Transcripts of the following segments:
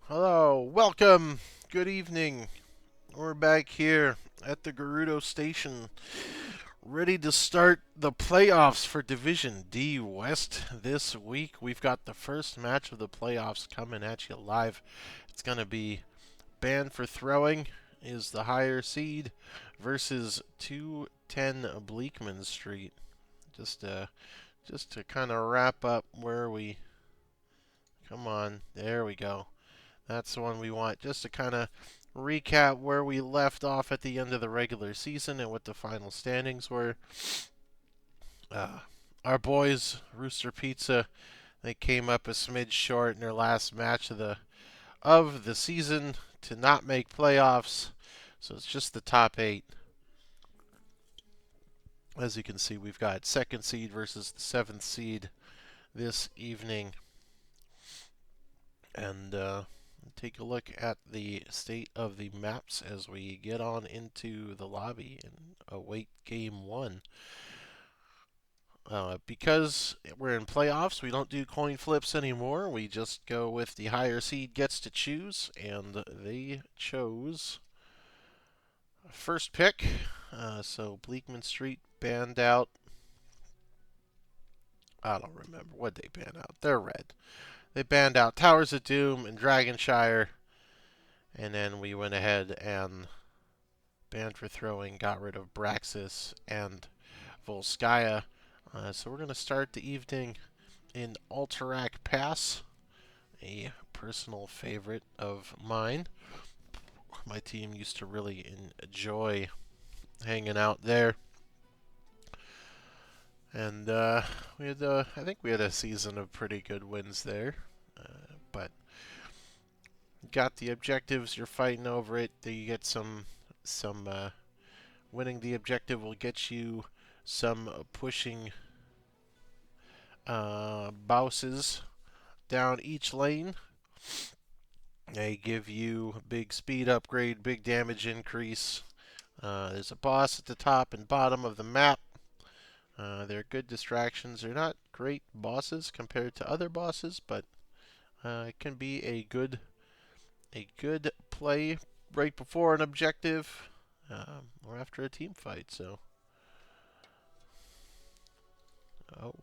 Hello, welcome, good evening. We're back here at the Gerudo Station, ready to start the playoffs for Division D West this week. We've got the first match of the playoffs coming at you live. It's going to be Band for Throwing is the higher seed versus 210 Bleakman Street. Just uh, just to kind of wrap up where we come on. There we go. That's the one we want, just to kind of recap where we left off at the end of the regular season and what the final standings were. Uh, our boys, Rooster Pizza, they came up a smidge short in their last match of the season to not make playoffs. So it's just the top eight. As you can see, we've got second seed versus the seventh seed this evening. And take a look at the state of the maps as we get on into the lobby and await game one. Because we're in playoffs, we don't do coin flips anymore. We just go with the higher seed gets to choose, and they chose first pick. So Bleakman Street banned out. I don't remember what they banned out. They're red. They banned out Towers of Doom and Dragonshire, and then we went ahead and banned for throwing, got rid of Braxis and Volskaya. So we're going to start the evening in Alterac Pass, a personal favorite of mine. My team used to really enjoy hanging out there. And we had, I think we had a season of pretty good wins there. But got the objectives. You're fighting over it. You get some winning the objective will get you some pushing bosses down each lane. They give you big speed upgrade, big damage increase. There's a boss at the top and bottom of the map. They're good distractions. They're not great bosses compared to other bosses, but it can be a good play right before an objective or after a team fight. So,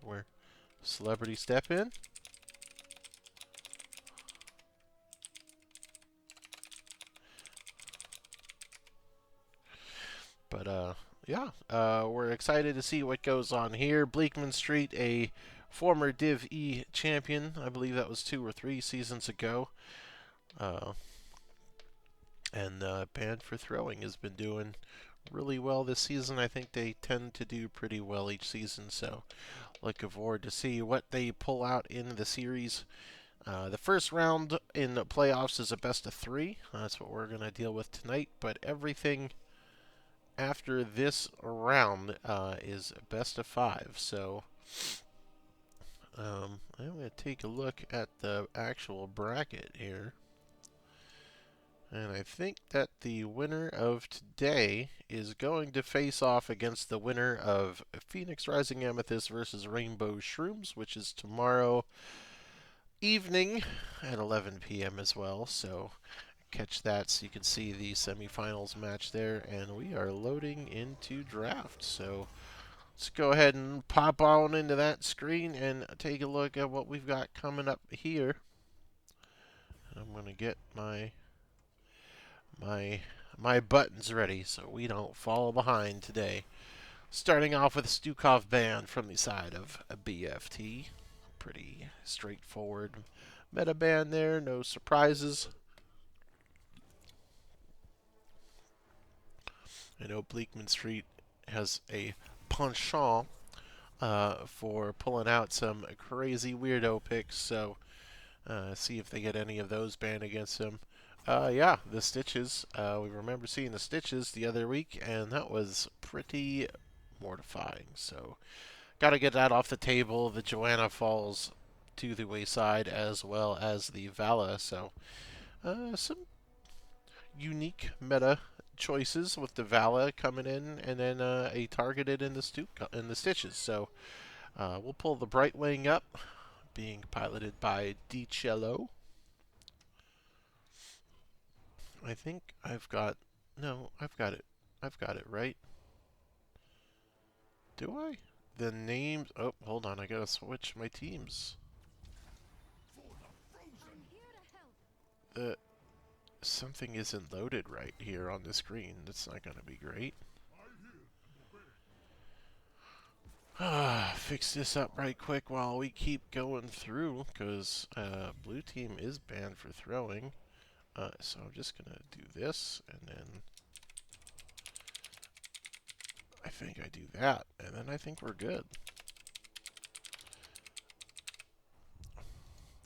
we're celebrity step in. But yeah, we're excited to see what goes on here. Bleakman Street, a former Div E champion, I believe that was 2 or 3 seasons ago, uh, and Band for Throwing has been doing really well this season. I think they tend to do pretty well each season, so looking forward to see what they pull out in the series. The first round in the playoffs is a best of three. That's what we're going to deal with tonight, but everything after this round is best of five. So I'm going to take a look at the actual bracket here. And I think that the winner of today is going to face off against the winner of Phoenix Rising Amethyst versus Rainbow Shrooms, which is tomorrow evening at 11 p.m. as well. So catch that so you can see the semifinals match there. And we are loading into draft. So let's go ahead and pop on into that screen and take a look at what we've got coming up here. I'm going to get my buttons ready so we don't fall behind today. Starting off with Stukov Band from the side of a BFT. Pretty straightforward meta band there, no surprises. I know Bleakman Street has a penchant for pulling out some crazy weirdo picks, so see if they get any of those banned against them. Yeah, the Stitches. We remember seeing the Stitches the other week, and that was pretty mortifying. So, got to get that off the table. The Joanna falls to the wayside, as well as the Vala. So, some unique meta choices with the Vala coming in, and then a targeted in the Stitches. So, we'll pull the Brightwing up, being piloted by DiCello. I think I've got... No, I've got it. I've got it, right? Do I? The names... Oh, hold on. I gotta switch my teams. The... Something isn't loaded right here on the screen. That's not gonna be great. Fix this up right quick while we keep going through, because blue team is banned for throwing. So I'm just gonna do this, and then I think I do that, and then I think we're good.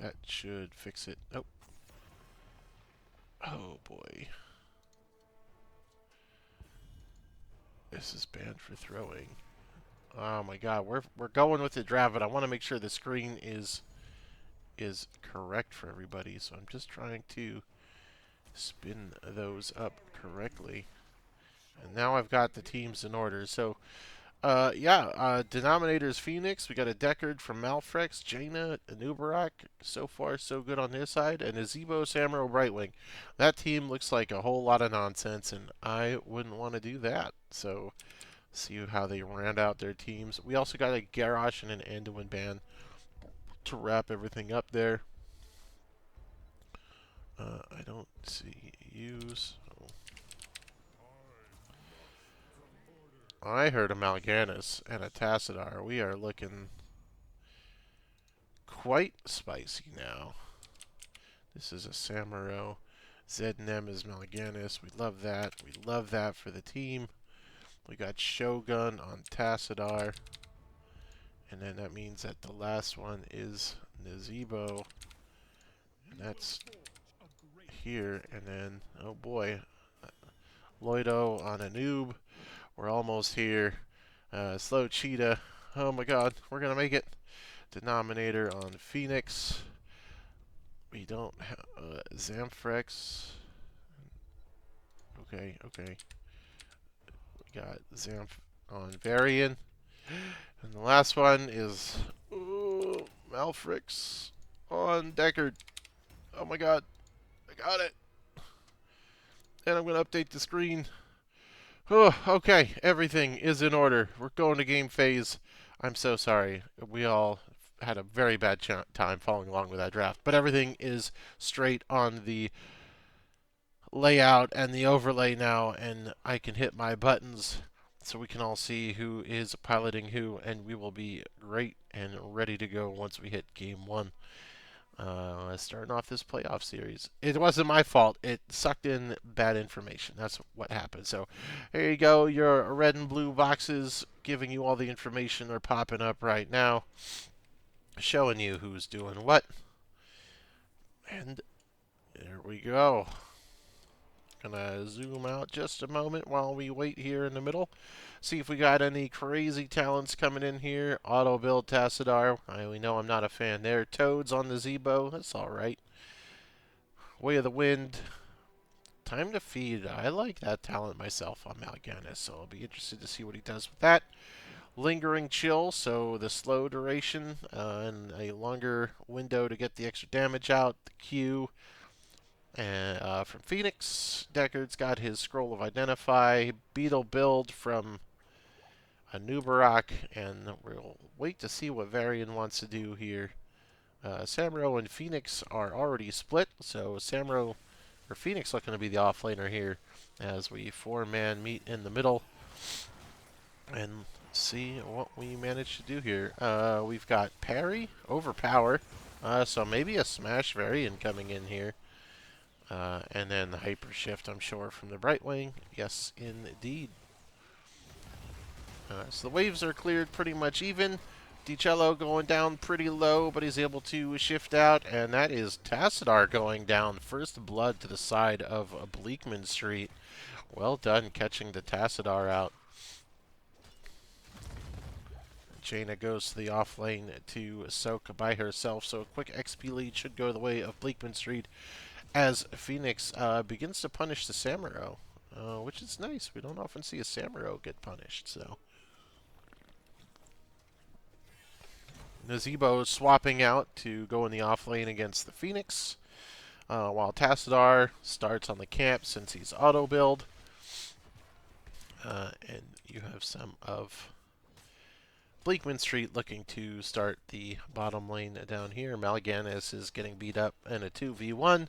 That should fix it. Oh. Oh boy. This is banned for throwing. Oh my god, we're going with the draft, but I want to make sure the screen is correct for everybody, so I'm just trying to spin those up correctly. And now I've got the teams in order. So, Denominator's Phoenix. We got a Deckard from Malfrex, Jaina, Anubarak. So far, so good on his side. And Azebo, Samuro, Brightwing. That team looks like a whole lot of nonsense, and I wouldn't want to do that. So, see how they round out their teams. We also got a Garrosh and an Anduin band to wrap everything up there. I don't see use. I heard a Mal'Ganis and a Tassadar. We are looking quite spicy now. This is a Samuro. Zed and M is Mal'Ganis. We love that. We love that for the team. We got Shogun on Tassadar. And then that means that the last one is Nazebo. And that's here. And then, oh boy, Loido on a noob. We're almost here. Slow Cheetah. Oh my god, we're going to make it. Denominator on Phoenix. We don't have Zamfrex. Okay. We got Zamf on Varian. And the last one is Malfrix on Deckard. Oh my god. I got it. And I'm going to update the screen. Oh, okay. Everything is in order. We're going to game phase. I'm so sorry. We all had a very bad time following along with that draft. But everything is straight on the layout and the overlay now, and I can hit my buttons so we can all see who is piloting who, and we will be great and ready to go once we hit game one. Starting off this playoff series. It wasn't my fault. It sucked in bad information. That's what happened. So here you go. Your red and blue boxes giving you all the information are popping up right now, showing you who's doing what. And there we go. Gonna zoom out just a moment while we wait here in the middle. See if we got any crazy talents coming in here. Auto build Tassadar. We know I'm not a fan there. Toads on the Zebo. That's alright. Way of the Wind. Time to Feed. I like that talent myself on Mal'Ganis, so I'll be interested to see what he does with that. Lingering Chill, so the slow duration and a longer window to get the extra damage out. The Q. And from Phoenix, Deckard's got his Scroll of Identify. Beetle build from Anubarak, and we'll wait to see what Varian wants to do here. Samuro and Phoenix are already split, so Samuro or Phoenix looking to be the offlaner here as we four-man meet in the middle and see what we manage to do here. We've got Parry, Overpower, so maybe a Smash Varian coming in here. And then the Hyper Shift, I'm sure, from the Brightwing. Yes, indeed. So the waves are cleared pretty much even. DiCello going down pretty low, but he's able to shift out. And that is Tassadar going down. First blood to the side of Blechman Street. Well done catching the Tassadar out. Jaina goes to the off lane to soak by herself. So a quick XP lead should go the way of Blechman Street, as Phoenix begins to punish the Samuro, which is nice. We don't often see a Samuro get punished, so. Nazebo swapping out to go in the off lane against the Phoenix. while Tassadar starts on the camp since he's auto build. And you have some of Blechman Street looking to start the bottom lane down here. Malaganis is getting beat up in a 2v1.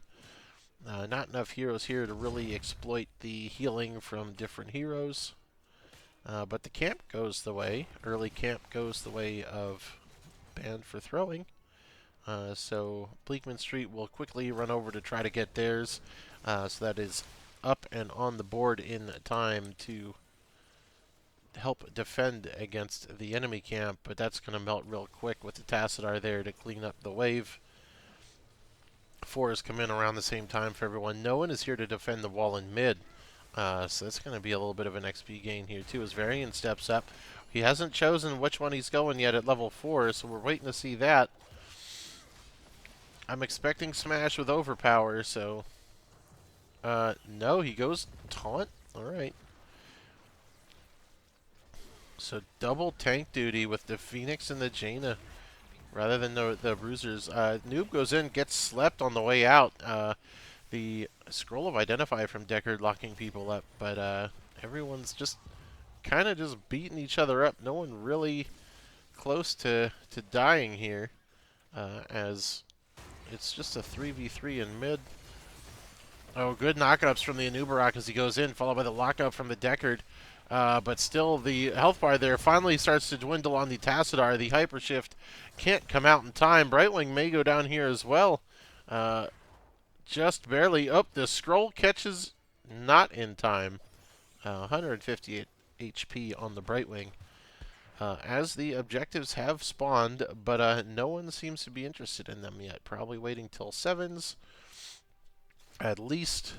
Not enough heroes here to really exploit the healing from different heroes. But the camp goes the way. Early camp goes the way of Banned for Throwing. So Blechman Street will quickly run over to try to get theirs. So that is up and on the board in time to help defend against the enemy camp, but that's going to melt real quick with the Tassadar there to clean up the wave. 4s come in around the same time for everyone. No one is here to defend the wall in mid, so that's going to be a little bit of an XP gain here too as Varian steps up. He hasn't chosen which one he's going yet at level 4, so we're waiting to see that. I'm expecting Smash with Overpower, so... no, he goes Taunt? Alright. So double tank duty with the Phoenix and the Jaina rather than the Bruisers. Noob goes in, gets slept on the way out. The Scroll of Identify from Deckard locking people up, but everyone's just kind of just beating each other up. No one really close to dying here, as it's just a 3v3 in mid. Oh, good knockups from the Anubarak as he goes in, followed by the lockup from the Deckard. But still, the health bar there finally starts to dwindle on the Tassadar. The Hypershift can't come out in time. Brightwing may go down here as well. Just barely. Oh, the scroll catches not in time. 158 HP on the Brightwing. As the objectives have spawned, but no one seems to be interested in them yet. Probably waiting till 7s. At least.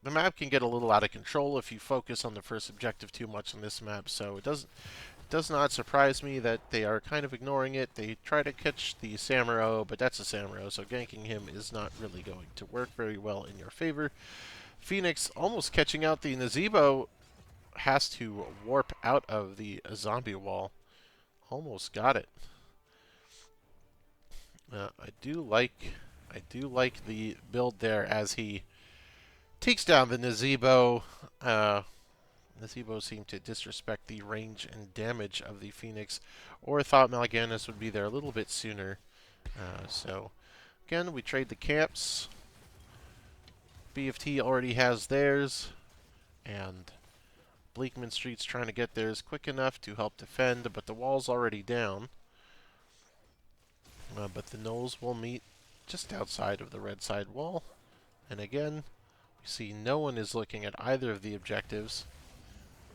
The map can get a little out of control if you focus on the first objective too much on this map, so it does not surprise me that they are kind of ignoring it. They try to catch the Samuro, but that's a Samuro, so ganking him is not really going to work very well in your favor. Phoenix almost catching out the Nazebo, has to warp out of the zombie wall. Almost got it. I do like the build there as he takes down the Nazebo. Nazebo seemed to disrespect the range and damage of the Phoenix, or thought Malaganis would be there a little bit sooner. So, again, we trade the camps. BFT already has theirs, and Blechman Street's trying to get theirs quick enough to help defend, but the wall's already down. But the Knolls will meet just outside of the red side wall. And again, we see no one is looking at either of the objectives.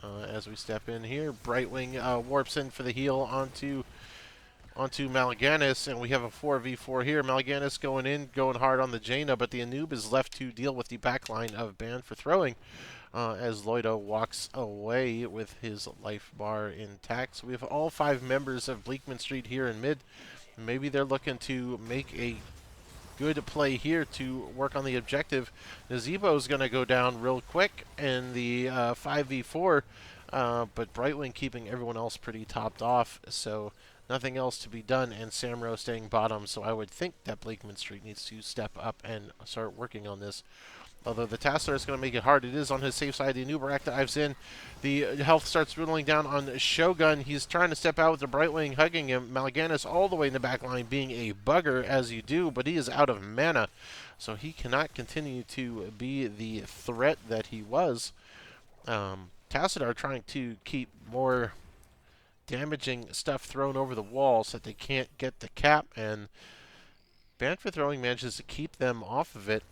As we step in here, Brightwing warps in for the heal onto Malaganis, and we have a 4v4 here. Malaganis going in, going hard on the Jaina, but the Anub is left to deal with the backline of Banned for Throwing as Loido walks away with his life bar intact. So we have all 5 members of Blechman Street here in mid. Maybe they're looking to make a good play here to work on the objective. Nazebo is going to go down real quick in the 5v4, but Brightwing keeping everyone else pretty topped off, so nothing else to be done, and Samro staying bottom, so I would think that Blechman Street needs to step up and start working on this. Although the Tassadar is going to make it hard. It is on his safe side. The Anubarak dives in. The health starts dwindling down on Shogun. He's trying to step out with the Brightwing hugging him. Malaganis all the way in the back line being a bugger as you do, but he is out of mana. So he cannot continue to be the threat that he was. Tassadar trying to keep more damaging stuff thrown over the wall so that they can't get the cap, and Banned for Throwing manages to keep them off of it.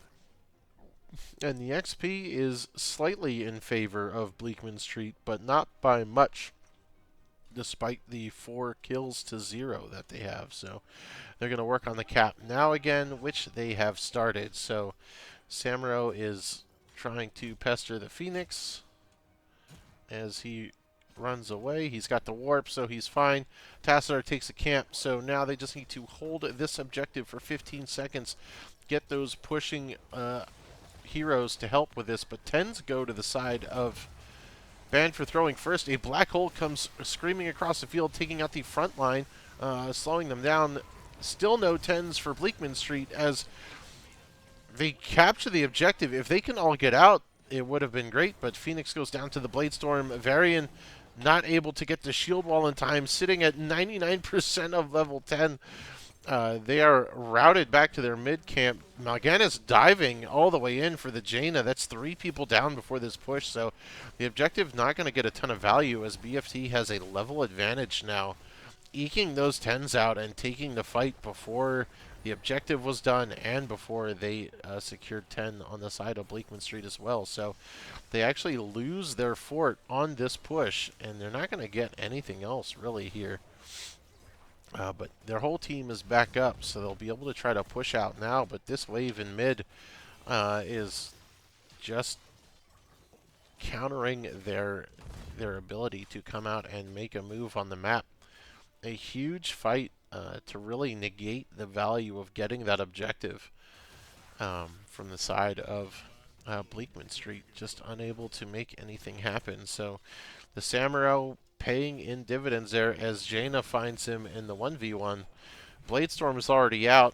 And the XP is slightly in favor of Blechman Street, but not by much, despite the 4 kills to 0 that they have. So they're going to work on the cap now again, which they have started. So Samuro is trying to pester the Phoenix as he runs away. He's got the warp, so he's fine. Tassadar takes a camp, so now they just need to hold this objective for 15 seconds, get those pushing heroes to help with this, but 10s go to the side of Banned for Throwing first. A black hole comes screaming across the field, taking out the front line, slowing them down. Still no 10s for Bleakman Street as they capture the objective. If they can all get out, it would have been great, but Phoenix goes down to the Bladestorm. Varian not able to get the shield wall in time, sitting at 99% of level 10. They are routed back to their mid camp. Mal'Ganis diving all the way in for the Jaina. That's 3 people down before this push, so the objective not going to get a ton of value as BFT has a level advantage now. Eking those 10s out and taking the fight before the objective was done and before they secured 10 on the side of Bleakman Street as well. So they actually lose their fort on this push, and they're not going to get anything else really here. But their whole team is back up, so they'll be able to try to push out now. But this wave in mid is just countering their ability to come out and make a move on the map. A huge fight to really negate the value of getting that objective from the side of Bleakman Street. Just unable to make anything happen. So the Samuro paying in dividends there as Jaina finds him in the 1v1. Bladestorm is already out.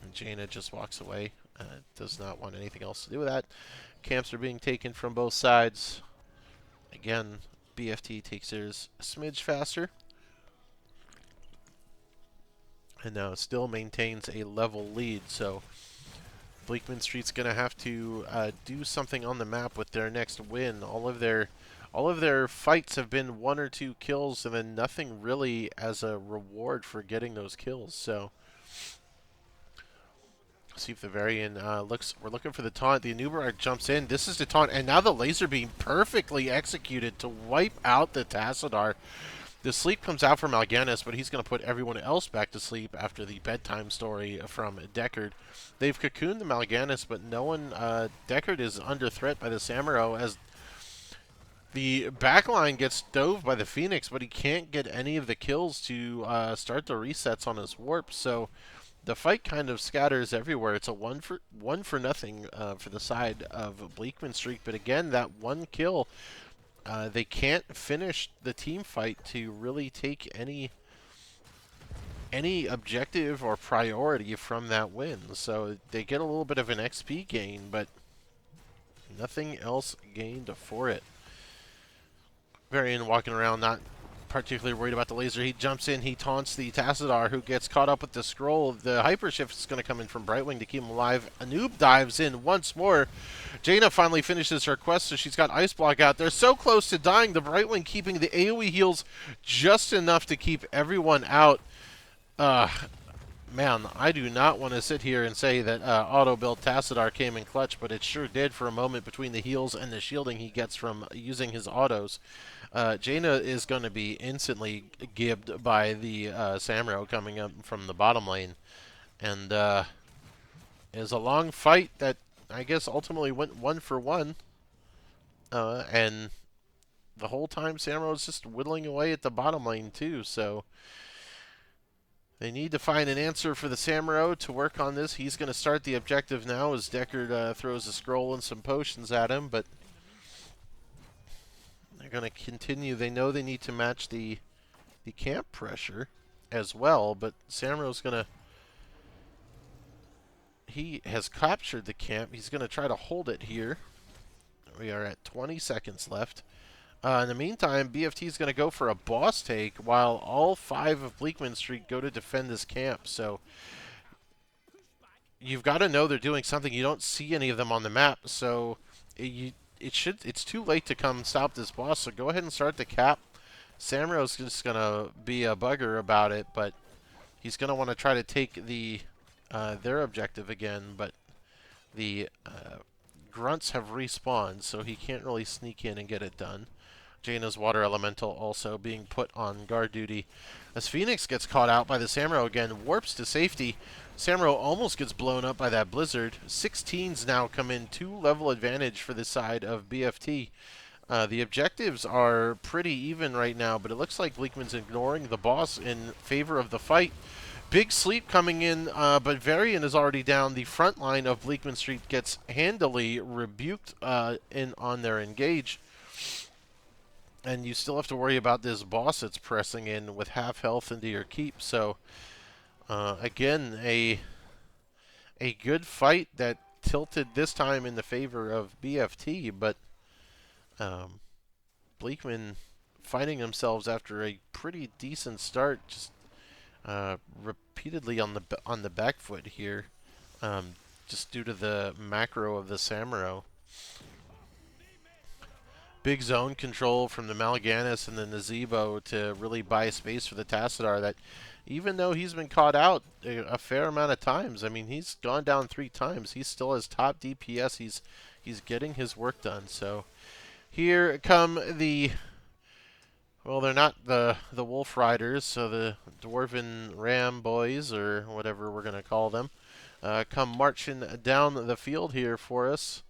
And Jaina just walks away. Does not want anything else to do with that. Camps are being taken from both sides. Again, BFT takes theirs a smidge faster. And now still maintains a level lead. So Bleakman Street's going to have to do something on the map with their next win. All of their fights have been 1 or 2 kills, and then nothing really as a reward for getting those kills. So see if the Varian looks. We're looking for the taunt. The Anubarak jumps in. This is the taunt, and now the laser beam perfectly executed to wipe out the Tassadar. The sleep comes out from Mal'Ganis, but he's going to put everyone else back to sleep after the bedtime story from Deckard. They've cocooned the Mal'Ganis, but no one. Deckard is under threat by the Samuro as the backline gets dove by the Phoenix, but he can't get any of the kills to start the resets on his warp. So the fight kind of scatters everywhere. It's a one for nothing for the side of Bleakman Street. But again, that one kill. They can't finish the team fight to really take any objective or priority from that win. So they get a little bit of an XP gain, but nothing else gained for it. Varian walking around, not particularly worried about the laser. He jumps in, he taunts the Tassadar, who gets caught up with the scroll. The hypershift is going to come in from Brightwing to keep him alive. Anub dives in once more. Jaina finally finishes her quest, so she's got Ice Block out. They're so close to dying. The Brightwing keeping the AoE heals just enough to keep everyone out. Man, I do not want to sit here and say that auto-build Tassadar came in clutch, but it sure did for a moment between the heals and the shielding he gets from using his autos. Jaina is going to be instantly gibbed by the Samuro coming up from the bottom lane. And it was a long fight that I guess ultimately went 1 for 1. And the whole time Samuro is just whittling away at the bottom lane too, so they need to find an answer for the Samuro to work on this. He's going to start the objective now as Deckard throws a scroll and some potions at him, but they're going to continue. They know they need to match the camp pressure as well, but Samuro's going to... He has captured the camp. He's going to try to hold it here. We are at 20 seconds left. In the meantime, BFT is going to go for a boss take while all 5 of Bleakman Street go to defend this camp. So you've got to know they're doing something. You don't see any of them on the map, so it's too late to come stop this boss. So go ahead and start the cap. Samuro's just going to be a bugger about it, but he's going to want to try to take their objective again. But the grunts have respawned, so he can't really sneak in and get it done. Jaina's Water Elemental also being put on guard duty. As Phoenix gets caught out by the Samuro again, warps to safety. Samuro almost gets blown up by that blizzard. 16s now come in, 2 level advantage for the side of BFT. The objectives are pretty even right now, but it looks like Bleakman's ignoring the boss in favor of the fight. Big sleep coming in, but Varian is already down. The front line of Bleakman Street gets handily rebuked on their engage. And you still have to worry about this boss that's pressing in with half health into your keep. So Again, a good fight that tilted this time in the favor of BFT, but um, Blechman finding themselves after a pretty decent start, just repeatedly on the back foot here, um, just due to the macro of the Samuro. Big zone control from the Mal'Ganis and the Nazebo to really buy space for the Tassadar that even though he's been caught out a fair amount of times, I mean, he's gone down 3 times. He still has top DPS. He's getting his work done. So here come the, well, they're not the Wolf Riders, so the Dwarven Ram Boys, or whatever we're going to call them, come marching down the field here for us.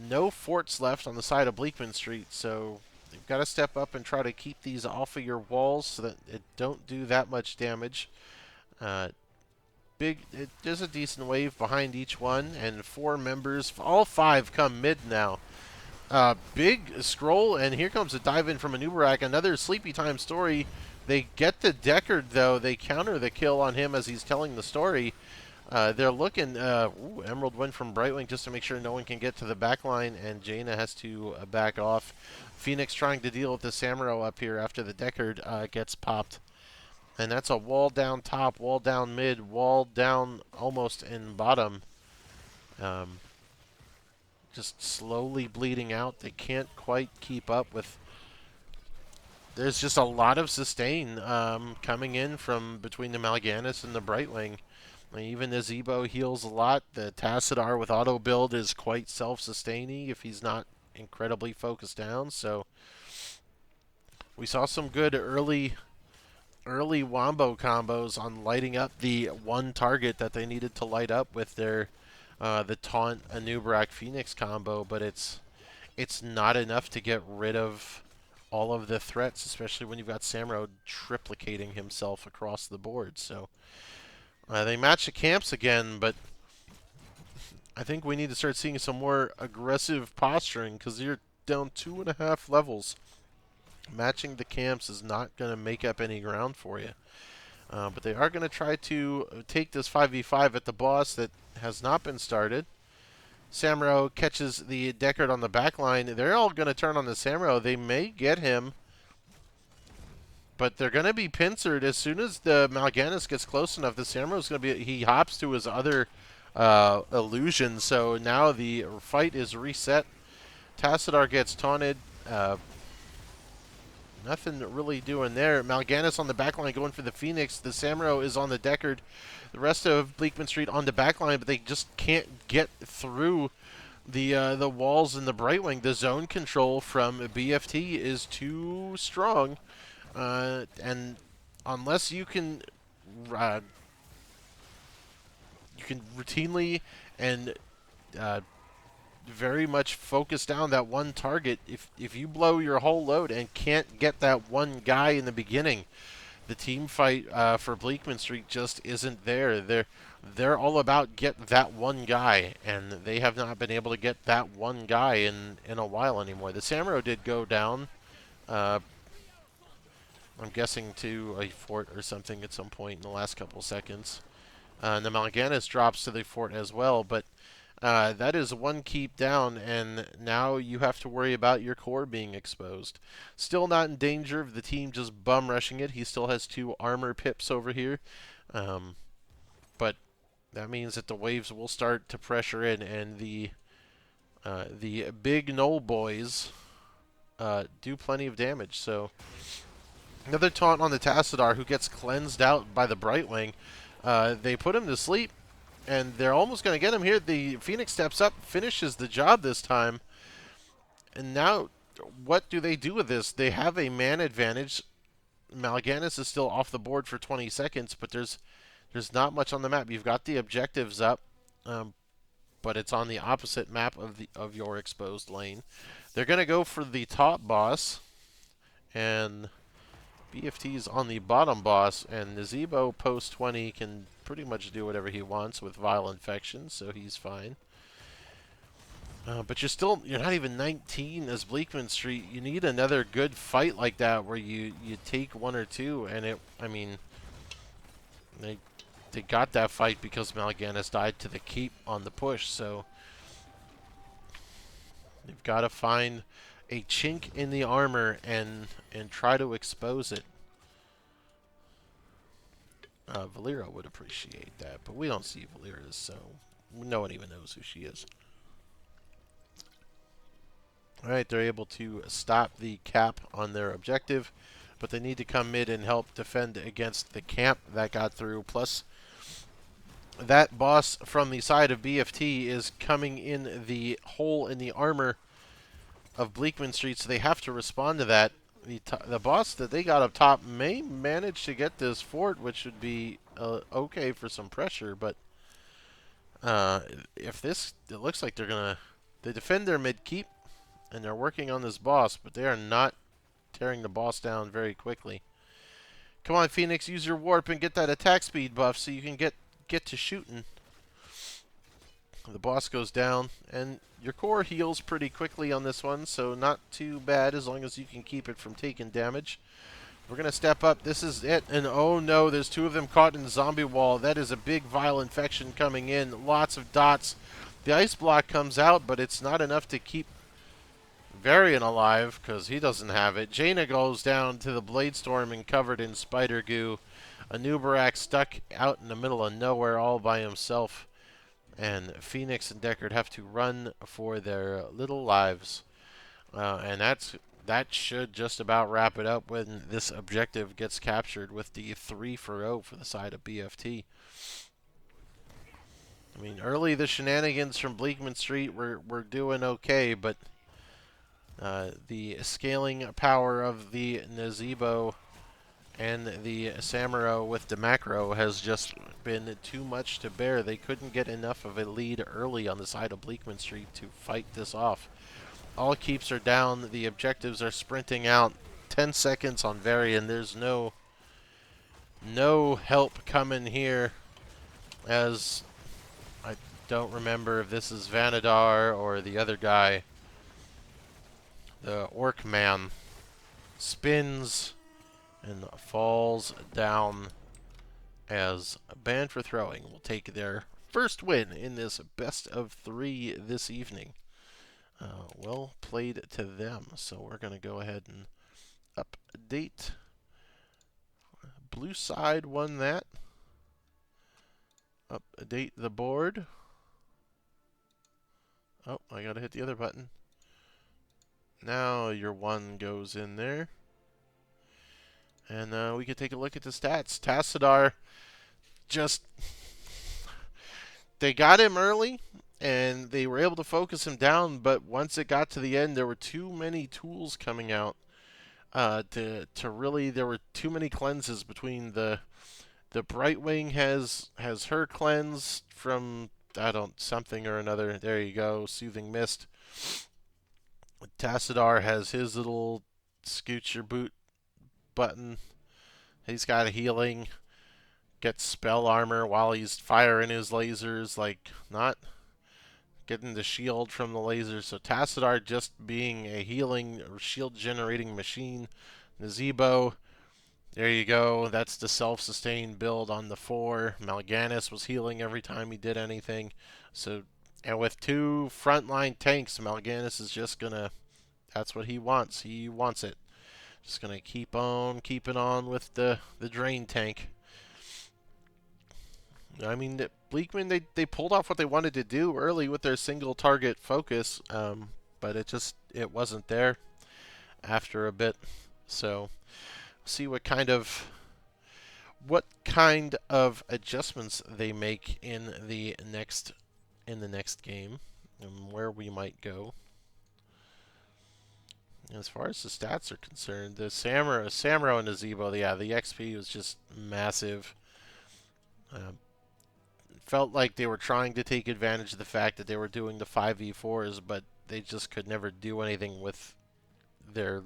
No forts left on the side of Blechman Street, so you've got to step up and try to keep these off of your walls so that it don't do that much damage. There's a decent wave behind each one, and 4 members, all 5 come mid now. Big scroll, and here comes a dive in from Anubarak, another Sleepy Time story. They get the Deckard, though. They counter the kill on him as he's telling the story. They're looking. Emerald went from Brightwing just to make sure no one can get to the back line, and Jaina has to back off. Phoenix trying to deal with the Samuro up here after the Deckard gets popped. And that's a wall down top, wall down mid, wall down almost in bottom. Just slowly bleeding out. They can't quite keep up with. There's just a lot of sustain coming in from between the Mal'Ganis and the Brightwing. Even the Zebo heals a lot. The Tassadar with auto build is quite self-sustaining if he's not incredibly focused down. So we saw some good early wombo combos on lighting up the one target that they needed to light up with their the taunt Anubarak Phoenix combo, but it's not enough to get rid of all of the threats, especially when you've got Samuro triplicating himself across the board. So they match the camps again, but I think we need to start seeing some more aggressive posturing because you're down 2.5 levels. Matching the camps is not going to make up any ground for you. But they are going to try to take this 5v5 at the boss that has not been started. Samuro catches the Deckard on the back line. They're all going to turn on the Samuro. They may get him, but they're going to be pincered as soon as the Mal'Ganis gets close enough. The Samuro's going to be. He hops to his other illusion, so now the fight is reset. Tassadar gets taunted. Nothing really doing there. Mal'Ganis on the backline going for the Phoenix. The Samuro is on the Deckard. The rest of Blechman Street on the backline, but they just can't get through the walls in the Brightwing. The zone control from BFT is too strong, and unless you can routinely and very much focus down that one target. If you blow your whole load and can't get that one guy in the beginning, the team fight for Blechman Street just isn't there. They're all about get that one guy, and they have not been able to get that one guy in a while anymore. The Samuro did go down. I'm guessing to a fort or something at some point in the last couple seconds. And the Mal'Ganis drops to the fort as well, but that is one keep down, and now you have to worry about your core being exposed. Still not in danger of the team just bum rushing it. He still has 2 armor pips over here, but that means that the waves will start to pressure in, and the big Knoll boys do plenty of damage. So another taunt on the Tassadar, who gets cleansed out by the Brightwing. They put him to sleep, and they're almost going to get him here. The Phoenix steps up, finishes the job this time. And now, what do they do with this? They have a man advantage. Mal'Ganis is still off the board for 20 seconds, but there's not much on the map. You've got the objectives up, but it's on the opposite map of your exposed lane. They're going to go for the top boss, and BFT's on the bottom boss, and Nazebo post 20 can pretty much do whatever he wants with Vile Infection, so he's fine. But you're not even 19 as Blechman Street. You need another good fight like that where you take 1 or 2, and I mean, They they got that fight because Mal'Ganis died to the keep on the push, so they've got to find a chink in the armor and try to expose it. Valera would appreciate that, but we don't see Valera's, so no one even knows who she is. Alright, they're able to stop the cap on their objective, but they need to come mid and help defend against the camp that got through. Plus, that boss from the side of BFT is coming in the hole in the armor of Blechman Street, so they have to respond to that. The boss that they got up top may manage to get this fort, which would be okay for some pressure, but if this, it looks like they defend their mid keep, and they're working on this boss, but they are not tearing the boss down very quickly. Come on, Phoenix, use your warp and get that attack speed buff so you can get to shooting. The boss goes down, and your core heals pretty quickly on this one, so not too bad as long as you can keep it from taking damage. We're going to step up. This is it, and oh no, there's two of them caught in the zombie wall. That is a big viral infection coming in. Lots of dots. The ice block comes out, but it's not enough to keep Varian alive, because he doesn't have it. Jaina goes down to the Blade Storm and covered in spider goo. Anubarak stuck out in the middle of nowhere all by himself. And Phoenix and Deckard have to run for their little lives. And that should just about wrap it up when this objective gets captured with the 3-for-0 for the side of BFT. I mean, early the shenanigans from Blechman Street were doing okay, but the scaling power of the Nazebo and the Samuro with the macro has just been too much to bear. They couldn't get enough of a lead early on the side of Blechman Street to fight this off. All keeps are down. The objectives are sprinting out. 10 seconds on Varian. There's no help coming here, as I don't remember if this is Vanadar or the other guy. The Orc Man spins and falls down as banned for throwing will take their first win in this best of 3 this evening. Well played to them. So we're going to go ahead and update. Blue side won that. Update the board. Oh, I got to hit the other button. Now your 1 goes in there. And we can take a look at the stats. Tassadar just... They got him early, and they were able to focus him down, but once it got to the end, there were too many tools coming out to really... There were too many cleanses between the Brightwing has her cleanse from, I don't, something or another. There you go, Soothing Mist. Tassadar has his little scoot your boot button. He's got a healing. Gets spell armor while he's firing his lasers, like not getting the shield from the lasers. So Tassadar just being a healing or shield generating machine. Nazebo, there you go. That's the self-sustained build on the 4. Mal'Ganis was healing every time he did anything. So, and with 2 frontline tanks, Mal'Ganis is just gonna... That's what he wants. He wants it. Just gonna keep on keeping on with the drain tank. I mean, Blechman, they pulled off what they wanted to do early with their single target focus, but it wasn't there after a bit. So, see what kind of adjustments they make in the next game and where we might go. As far as the stats are concerned, the Samuro and Nazebo, yeah, the XP was just massive. Felt like they were trying to take advantage of the fact that they were doing the 5v4s, but they just could never do anything with their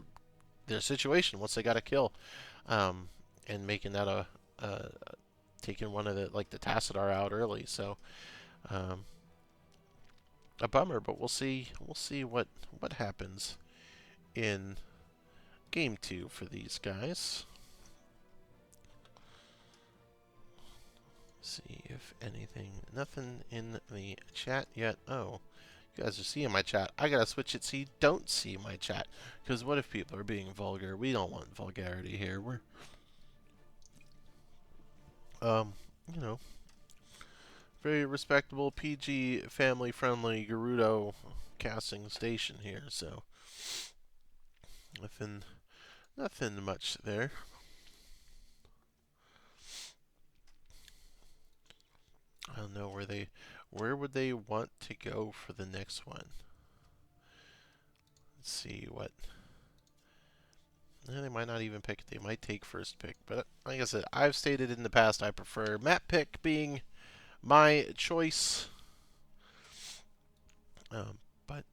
situation once they got a kill, and making that taking one of the Tassadar out early. So a bummer, but we'll see what happens in game 2 for these guys. See if anything. Nothing in the chat yet. Oh, you guys are seeing my chat. I gotta switch it so you don't see my chat. Because what if people are being vulgar? We don't want vulgarity here. We're, you know, very respectable, PG, family-friendly Gerudo casting station here. So nothing much there. I don't know where would they want to go for the next one? Let's see what. They might not even pick it. They might take first pick. But like I said, I've stated in the past I prefer map pick being my choice. But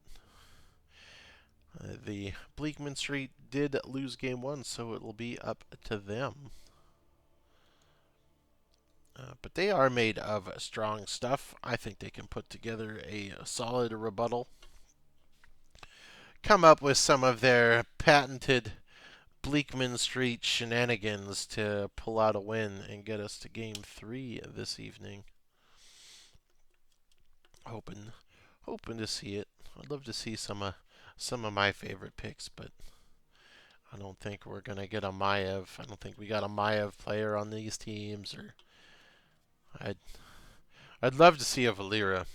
the Blechman Street did lose game one, so it will be up to them. But they are made of strong stuff. I think they can put together a solid rebuttal. Come up with some of their patented Blechman Street shenanigans to pull out a win and get us to game 3 this evening. Hoping to see it. I'd love to see some of my favorite picks, but I don't think we're gonna get a Maiev. I don't think we got a Maiev player on these teams. Or I'd love to see a Valera.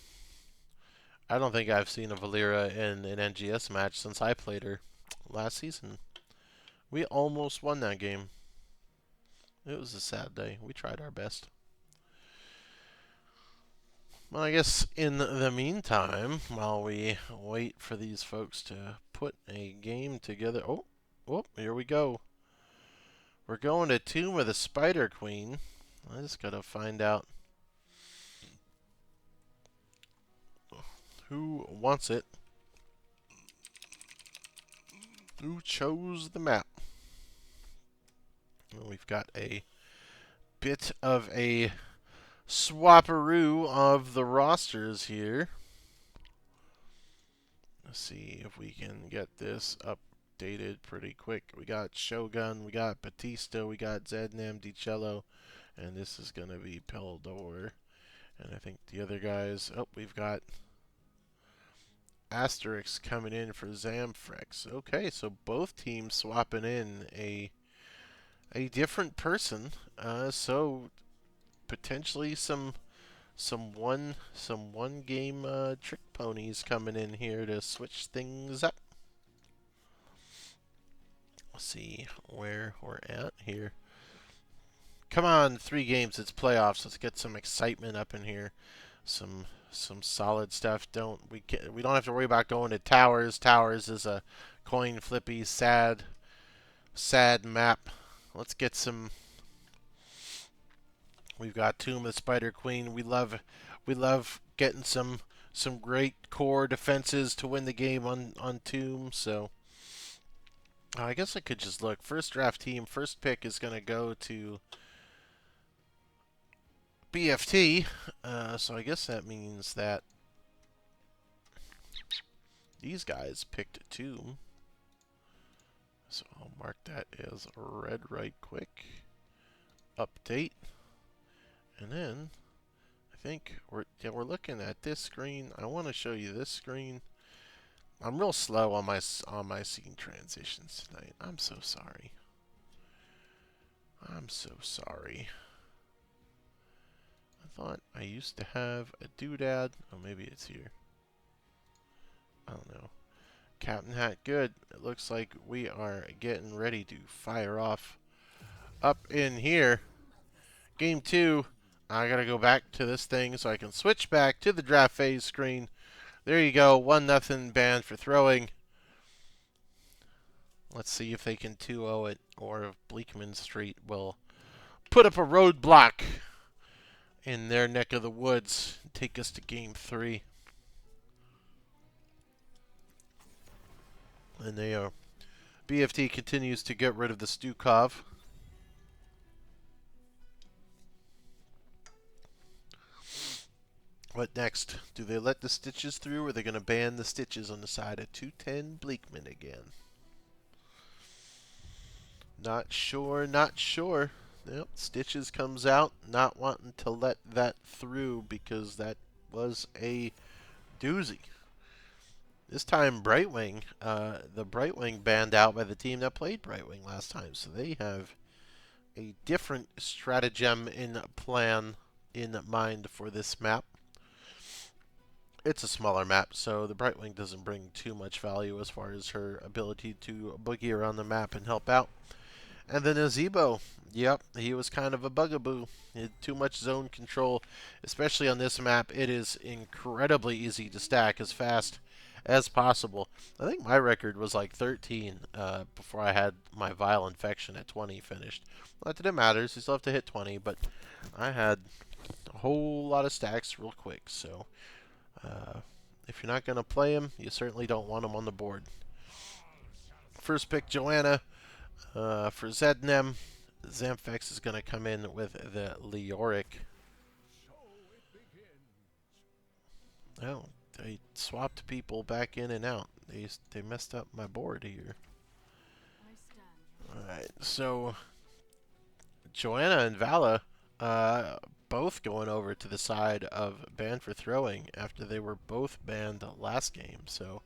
I don't think I've seen a Valera in an NGS match since I played her last season. We almost won that game. It was a sad day. We tried our best. Well, I guess in the meantime, while we wait for these folks to put a game together. Oh, here we go. We're going to Tomb of the Spider Queen. I just gotta find out who wants it. Who chose the map? Well, we've got a bit of a swapperoo of the rosters here. Let's see if we can get this updated pretty quick. We got Shogun, we got Batista, we got Zednam, DiCello, and this is going to be Peldor. And I think the other guys, we've got Asterix coming in for Zamfrex. Okay, so both teams swapping in a different person. So potentially some one game trick ponies coming in here to switch things up. Let's see where we're at here. Come on, 3 games. It's playoffs. Let's get some excitement up in here. Some solid stuff. We don't have to worry about going to Towers. Towers is a coin flippy, sad map. Let's get some. We've got Tomb of the Spider Queen. We love getting some great core defenses to win the game on Tomb. So I guess I could just look. First draft team, first pick is going to go to BFT. So I guess that means that these guys picked Tomb. So I'll mark that as red right quick. Update. And then I think we're looking at this screen. I want to show you this screen. I'm real slow on my scene transitions tonight. I'm so sorry. I'm so sorry. I thought I used to have a doodad. Oh, maybe it's here. I don't know. Captain Hat, good. It looks like we are getting ready to fire off up in here. Game 2. I gotta go back to this thing so I can switch back to the draft phase screen. There you go. 1-0 ban for throwing. Let's see if they can 2-0 it, or if Blechman Street will put up a roadblock in their neck of the woods and take us to game 3. And they are. BFT continues to get rid of the Stukov. What next? Do they let the Stitches through, or are they going to ban the Stitches on the side of 210 Blechman again? Not sure, not sure. Yep, Stitches comes out, not wanting to let that through because that was a doozy. This time, Brightwing, the Brightwing banned out by the team that played Brightwing last time, so they have a different stratagem in plan in mind for this map. It's a smaller map, so the Brightwing doesn't bring too much value as far as her ability to boogie around the map and help out. And then Azebo, yep, he was kind of a bugaboo. He had too much zone control, especially on this map. It is incredibly easy to stack as fast as possible. I think my record was like 13 before I had my Vile Infection at 20 finished. Well, that didn't matter, you still have to hit 20, but I had a whole lot of stacks real quick, so if you're not going to play him, you certainly don't want him on the board. First pick, Joanna. For Zednem, Zamfex is going to come in with the Leoric. Oh, they swapped people back in and out. They messed up my board here. Alright, so Joanna and Vala both going over to the side of banned for throwing after they were both banned last game. So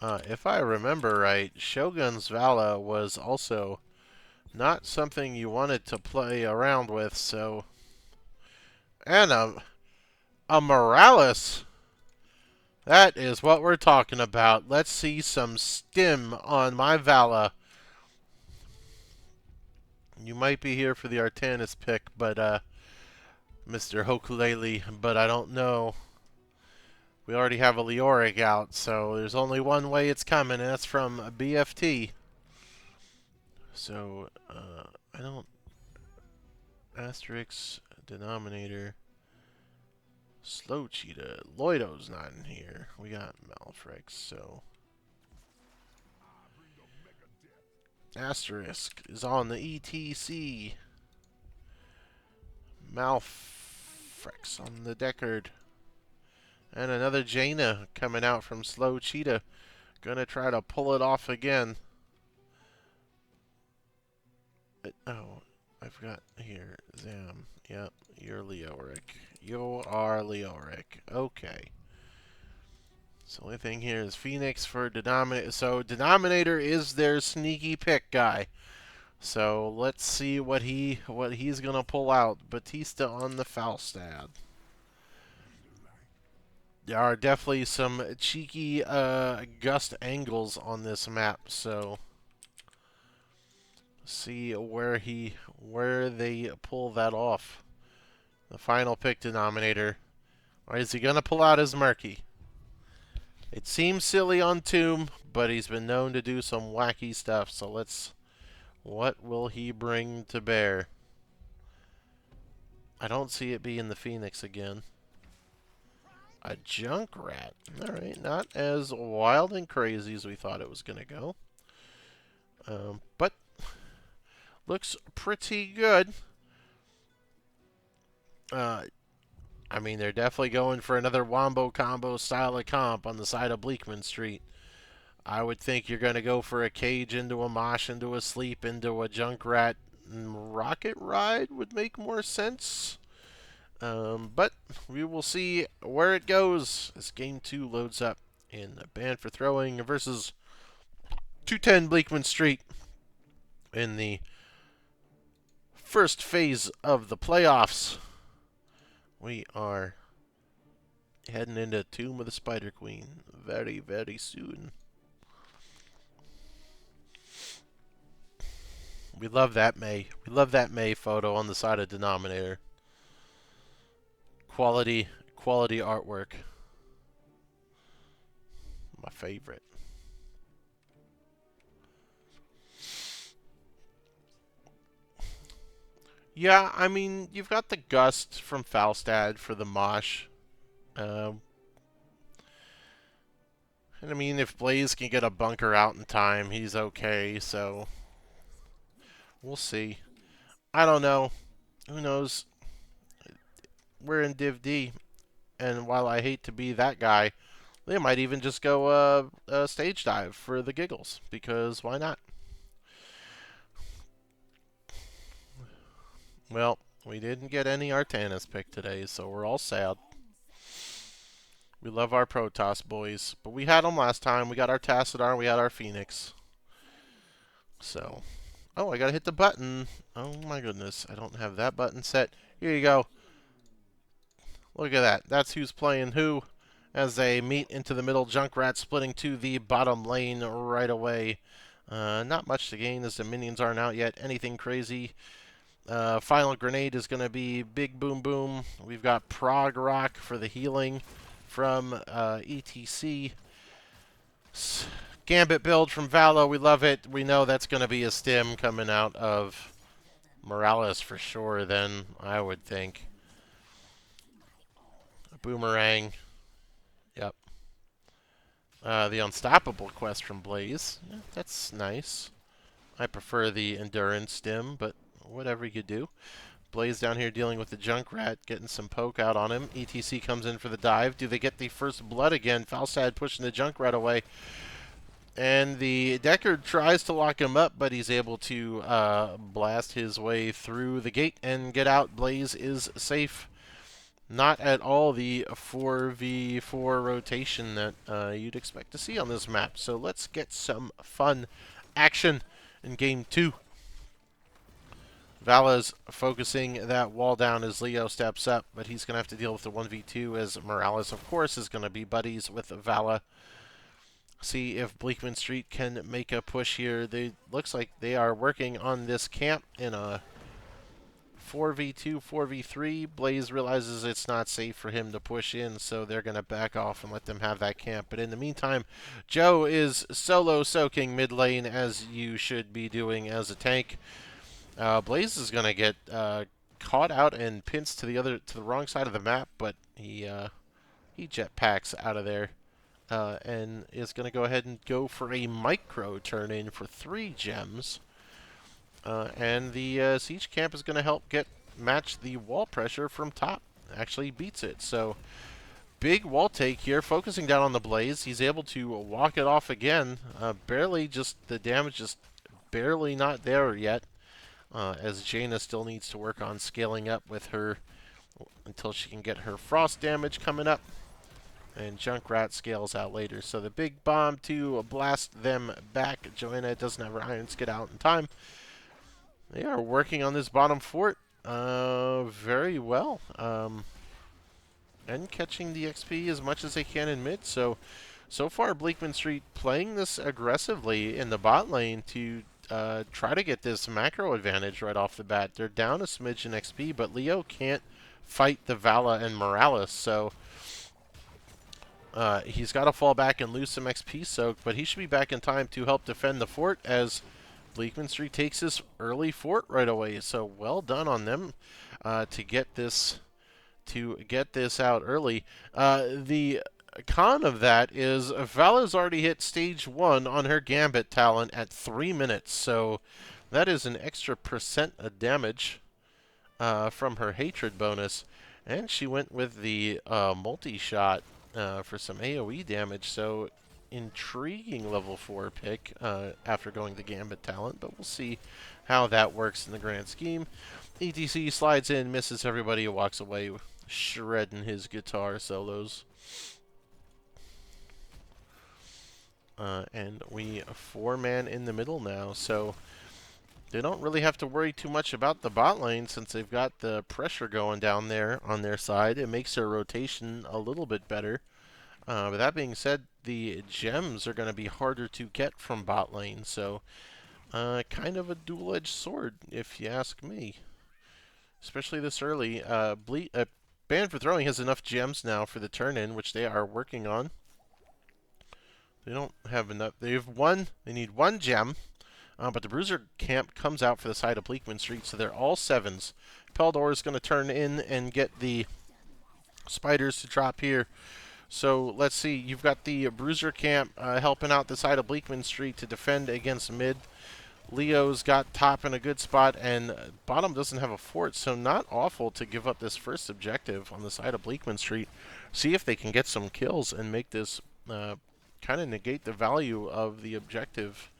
if I remember right, Shogun's Vala was also not something you wanted to play around with, so... And a Morales. That is what we're talking about. Let's see some stim on my Vala. You might be here for the Artanis pick, but, Mr. Hokulele, but I don't know. We already have a Leoric out, so there's only one way it's coming, and that's from BFT. So, I don't... Asterisk, denominator... Slow Cheetah. Loido's not in here. We got Malfrex, so... Asterisk is on the ETC. Malfrex on the Deckard. And another Jaina coming out from Slow Cheetah. Gonna try to pull it off again. Oh, I've got here. Zam. Yep, you're Leoric. You are Leoric. Okay. So the only thing here is Phoenix for Denominator. So Denominator is their sneaky pick guy. So let's see what he's gonna pull out. Batista on the Falstad. There are definitely some cheeky gust angles on this map, so see where they pull that off. The final pick, Denominator. Or is he gonna pull out his Murky? It seems silly on Tomb, but he's been known to do some wacky stuff, so let's... What will he bring to bear? I don't see it being the Phoenix again. A Junkrat. Alright, not as wild and crazy as we thought it was going to go. But looks pretty good. I mean, they're definitely going for another Wombo combo style of comp on the side of Blechman Street. I would think you're going to go for a Cage into a Mosh into a Sleep into a Junkrat. Rocket Ride would make more sense. But we will see where it goes as Game 2 loads up in Banned for Throwing versus 210 Blechman Street in the first phase of the playoffs. We are heading into Tomb of the Spider Queen very, very soon. We love that May. We love that May photo on the side of Denominator. Quality artwork. My favorite. Yeah, I mean, you've got the Gust from Falstad for the Mosh. And I mean, if Blaze can get a bunker out in time, he's okay, so... We'll see. I don't know. Who knows? We're in Div D, and while I hate to be that guy, they might even just go stage dive for the giggles, because why not? Well, we didn't get any Artanis pick today, so we're all sad. We love our Protoss boys, but we had them last time. We got our Tassadar, we had our Phoenix. So, oh, I gotta hit the button. Oh my goodness, I don't have that button set. Here you go. Look at that. That's who's playing who as they meet into the middle. Junkrat splitting to the bottom lane right away. Not much to gain as the minions aren't out yet. Anything crazy. Final grenade is going to be Big Boom Boom. We've got Prog Rock for the healing from ETC. Gambit build from Valo. We love it. We know that's going to be a stim coming out of Morales for sure, then, I would think. Boomerang. Yep. The Unstoppable quest from Blaze. Yeah, that's nice. I prefer the Endurance stim, but whatever you do. Blaze down here dealing with the Junkrat, getting some poke out on him. ETC comes in for the dive. Do they get the first blood again? Falstad pushing the Junkrat away. And the Deckard tries to lock him up, but he's able to blast his way through the gate and get out. Blaze is safe. Not at all the 4v4 rotation that you'd expect to see on this map. So let's get some fun action in Game 2. Vala's focusing that wall down as Leo steps up, but he's going to have to deal with the 1v2 as Morales, of course, is going to be buddies with Vala. See if Blechman Street can make a push here. They looks like they are working on this camp in a 4v2, 4v3. Blaze realizes it's not safe for him to push in, so they're going to back off and let them have that camp. But in the meantime, Joe is solo soaking mid lane, as you should be doing as a tank. Blaze is going to get caught out and pinched to the wrong side of the map, but he jetpacks out of there and is going to go ahead and go for a micro turn in for 3 gems. And the siege camp is going to help match the wall pressure from top. Actually beats it. So big wall take here, focusing down on the Blaze. He's able to walk it off again. The damage just barely not there yet. As Jaina still needs to work on scaling up with her until she can get her frost damage coming up. And Junkrat scales out later. So the big bomb to blast them back. Joanna doesn't have her irons get out in time. They are working on this bottom fort very well. And catching the XP as much as they can in mid. So far, Blechman Street playing this aggressively in the bot lane to try to get this macro advantage right off the bat. They're down a smidge in XP, but Leo can't fight the Vala and Morales, so he's got to fall back and lose some XP soak, but he should be back in time to help defend the fort as Blechman Street takes his early fort right away. So well done on them to get this out early. The con of that is Vala's already hit stage 1 on her Gambit talent at 3 minutes, so that is an extra % of damage from her Hatred bonus. And she went with the multi-shot for some AoE damage, so intriguing level 4 pick after going the Gambit talent, but we'll see how that works in the grand scheme. ETC slides in, misses everybody, walks away shredding his guitar solos. And we 4-man in the middle now, so they don't really have to worry too much about the bot lane since they've got the pressure going down there on their side. It makes their rotation a little bit better. But that being said, the gems are going to be harder to get from bot lane, so kind of a dual-edged sword, if you ask me. Especially this early. Banned for Throwing has enough gems now for the turn-in, which they are working on. They don't have enough. They need 1 gem, but the Bruiser camp comes out for the side of Blechman Street, so they're all 7s. Peldor is going to turn in and get the spiders to drop here. So let's see. You've got the Bruiser camp helping out the side of Blechman Street to defend against mid. Leo's got top in a good spot, and bottom doesn't have a fort, so not awful to give up this first objective on the side of Blechman Street. See if they can get some kills and make this kind of negate the value of the objective.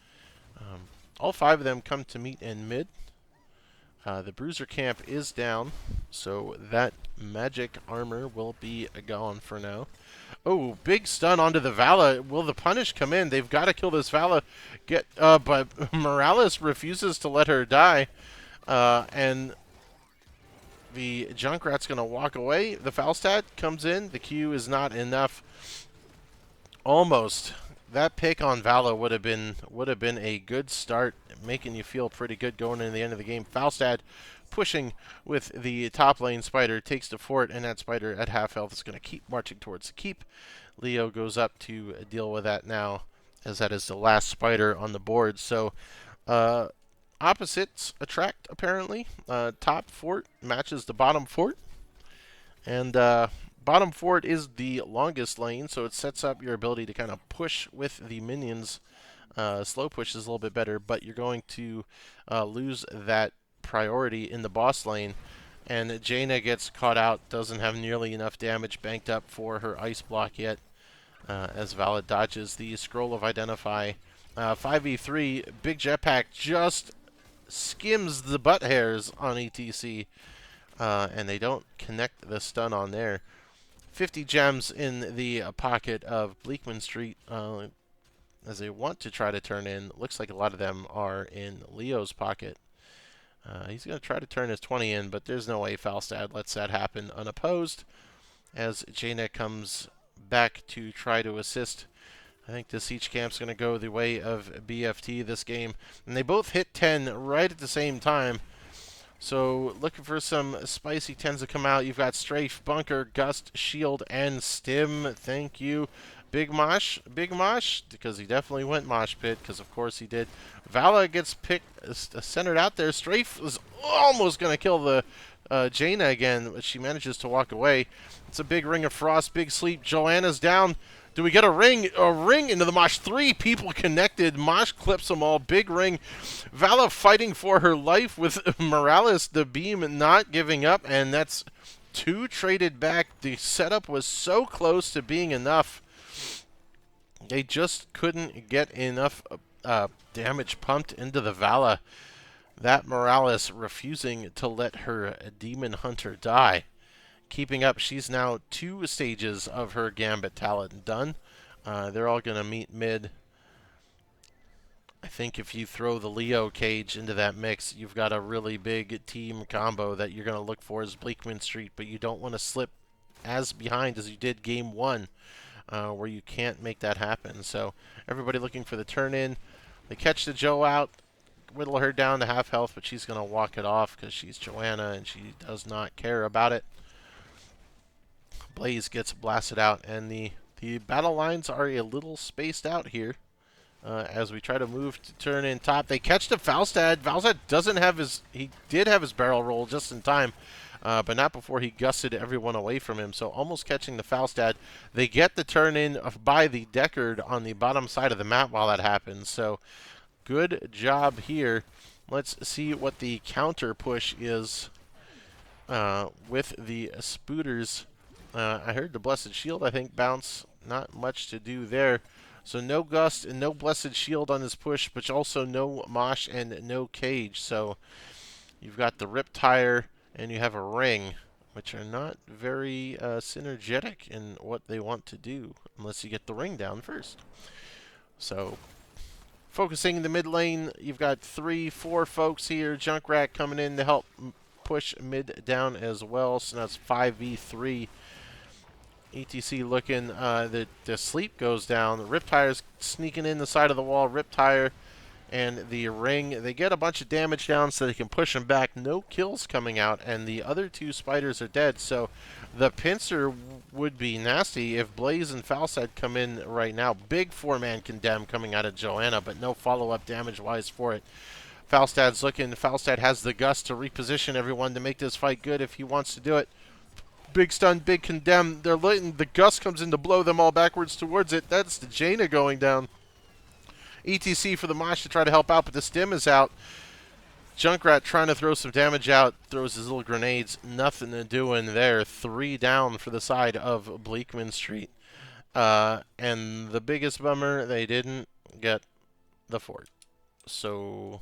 All 5 of them come to meet in mid. The Bruiser camp is down, so that magic armor will be gone for now. Oh, big stun onto the Vala. Will the punish come in? They've got to kill this Vala. But Morales refuses to let her die, and the Junkrat's going to walk away. The Falstad comes in. The Q is not enough. Almost. That pick on Vala would have been a good start, making you feel pretty good going into the end of the game. Falstad pushing with the top lane Spider, takes the fort, and that Spider at half health is going to keep marching towards the keep. Leo goes up to deal with that now, as that is the last Spider on the board. So, opposites attract, apparently. Top fort matches the bottom fort. And bottom fort is the longest lane, so it sets up your ability to kind of push with the minions. Slow push is a little bit better, but you're going to lose that priority in the boss lane. And Jaina gets caught out, doesn't have nearly enough damage banked up for her ice block yet, as Vala dodges the Scroll of Identify. 5v3, big jetpack just skims the butt hairs on ETC, and they don't connect the stun on there. 50 gems in the pocket of Blechman Street, as they want to try to turn in. Looks like a lot of them are in Leo's pocket. He's going to try to turn his 20 in, but there's no way Falstad lets that happen unopposed, as Jaina comes back to try to assist. I think the siege camp's going to go the way of BFT this game. And they both hit 10 right at the same time. So looking for some spicy 10s to come out. You've got Strafe, Bunker, Gust, Shield, and Stim. Thank you. Big Mosh, because he definitely went Mosh Pit, because of course he did. Vala gets picked, centered out there. Strafe was almost going to kill the Jaina again, but she manages to walk away. It's a big Ring of Frost, big sleep. Joanna's down. Do we get a ring? A ring into the Mosh. 3 people connected. Mosh clips them all. Big ring. Vala fighting for her life with Morales, the beam, not giving up, and that's 2 traded back. The setup was so close to being enough. They just couldn't get enough damage pumped into the Vala. That Morales refusing to let her Demon Hunter die. Keeping up, she's now 2 stages of her Gambit talent done. They're all going to meet mid. I think if you throw the Leo cage into that mix, you've got a really big team combo that you're going to look for as Blechman Street, but you don't want to slip as behind as you did game 1, where you can't make that happen. So everybody looking for the turn in. They catch the Joe out, whittle her down to half health, but she's going to walk it off because she's Joanna and she does not care about it. Blaze gets blasted out, and the battle lines are a little spaced out here as we try to move to turn in top. They catch the Falstad. Falstad doesn't have his... He did have his barrel roll just in time, but not before he gusted everyone away from him, so almost catching the Falstad. They get the turn in by the Deckard on the bottom side of the map while that happens, so good job here. Let's see what the counter push is with the Spooters. I heard the Blessed Shield, I think, bounce. Not much to do there. So no Gust and no Blessed Shield on this push, but also no Mosh and no Cage. So you've got the Rip Tire and you have a Ring, which are not very synergetic in what they want to do, unless you get the Ring down first. So focusing in the mid lane, you've got 3, 4 folks here. Junkrat coming in to help push mid down as well. So that's 5v3. ETC looking, the sleep goes down. The Riptire's sneaking in the side of the wall. Riptire and the Ring, they get a bunch of damage down so they can push them back. No kills coming out, and the other 2 Spiders are dead. So the pincer would be nasty if Blaze and Falstad come in right now. Big 4-man condemn coming out of Joanna, but no follow-up damage-wise for it. Falstad's looking. Falstad has the Gust to reposition everyone to make this fight good if he wants to do it. Big stun, big condemn. They're letting the Gust comes in to blow them all backwards towards it. That's the Jaina going down. ETC for the Mosh to try to help out, but the Stim is out. Junkrat trying to throw some damage out. Throws his little grenades. Nothing to do in there. 3 down for the side of Blechman Street. And the biggest bummer, they didn't get the fort. So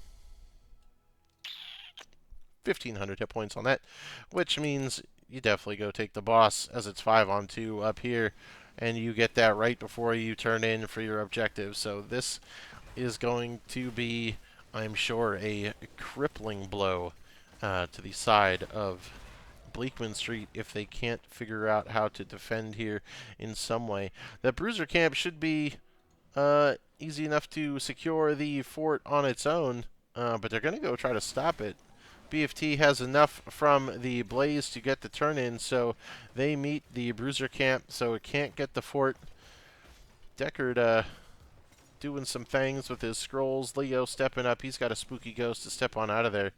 1,500 hit points on that, which means you definitely go take the boss as it's 5-on-2 up here, and you get that right before you turn in for your objective. So this is going to be, I'm sure, a crippling blow to the side of Blechman Street if they can't figure out how to defend here in some way. That bruiser camp should be easy enough to secure the fort on its own, but they're going to go try to stop it. BFT has enough from the blaze to get the turn in, so they meet the bruiser camp, so it can't get the fort. Deckard doing some things with his scrolls. Leo stepping up. He's got a spooky ghost to step on out of there.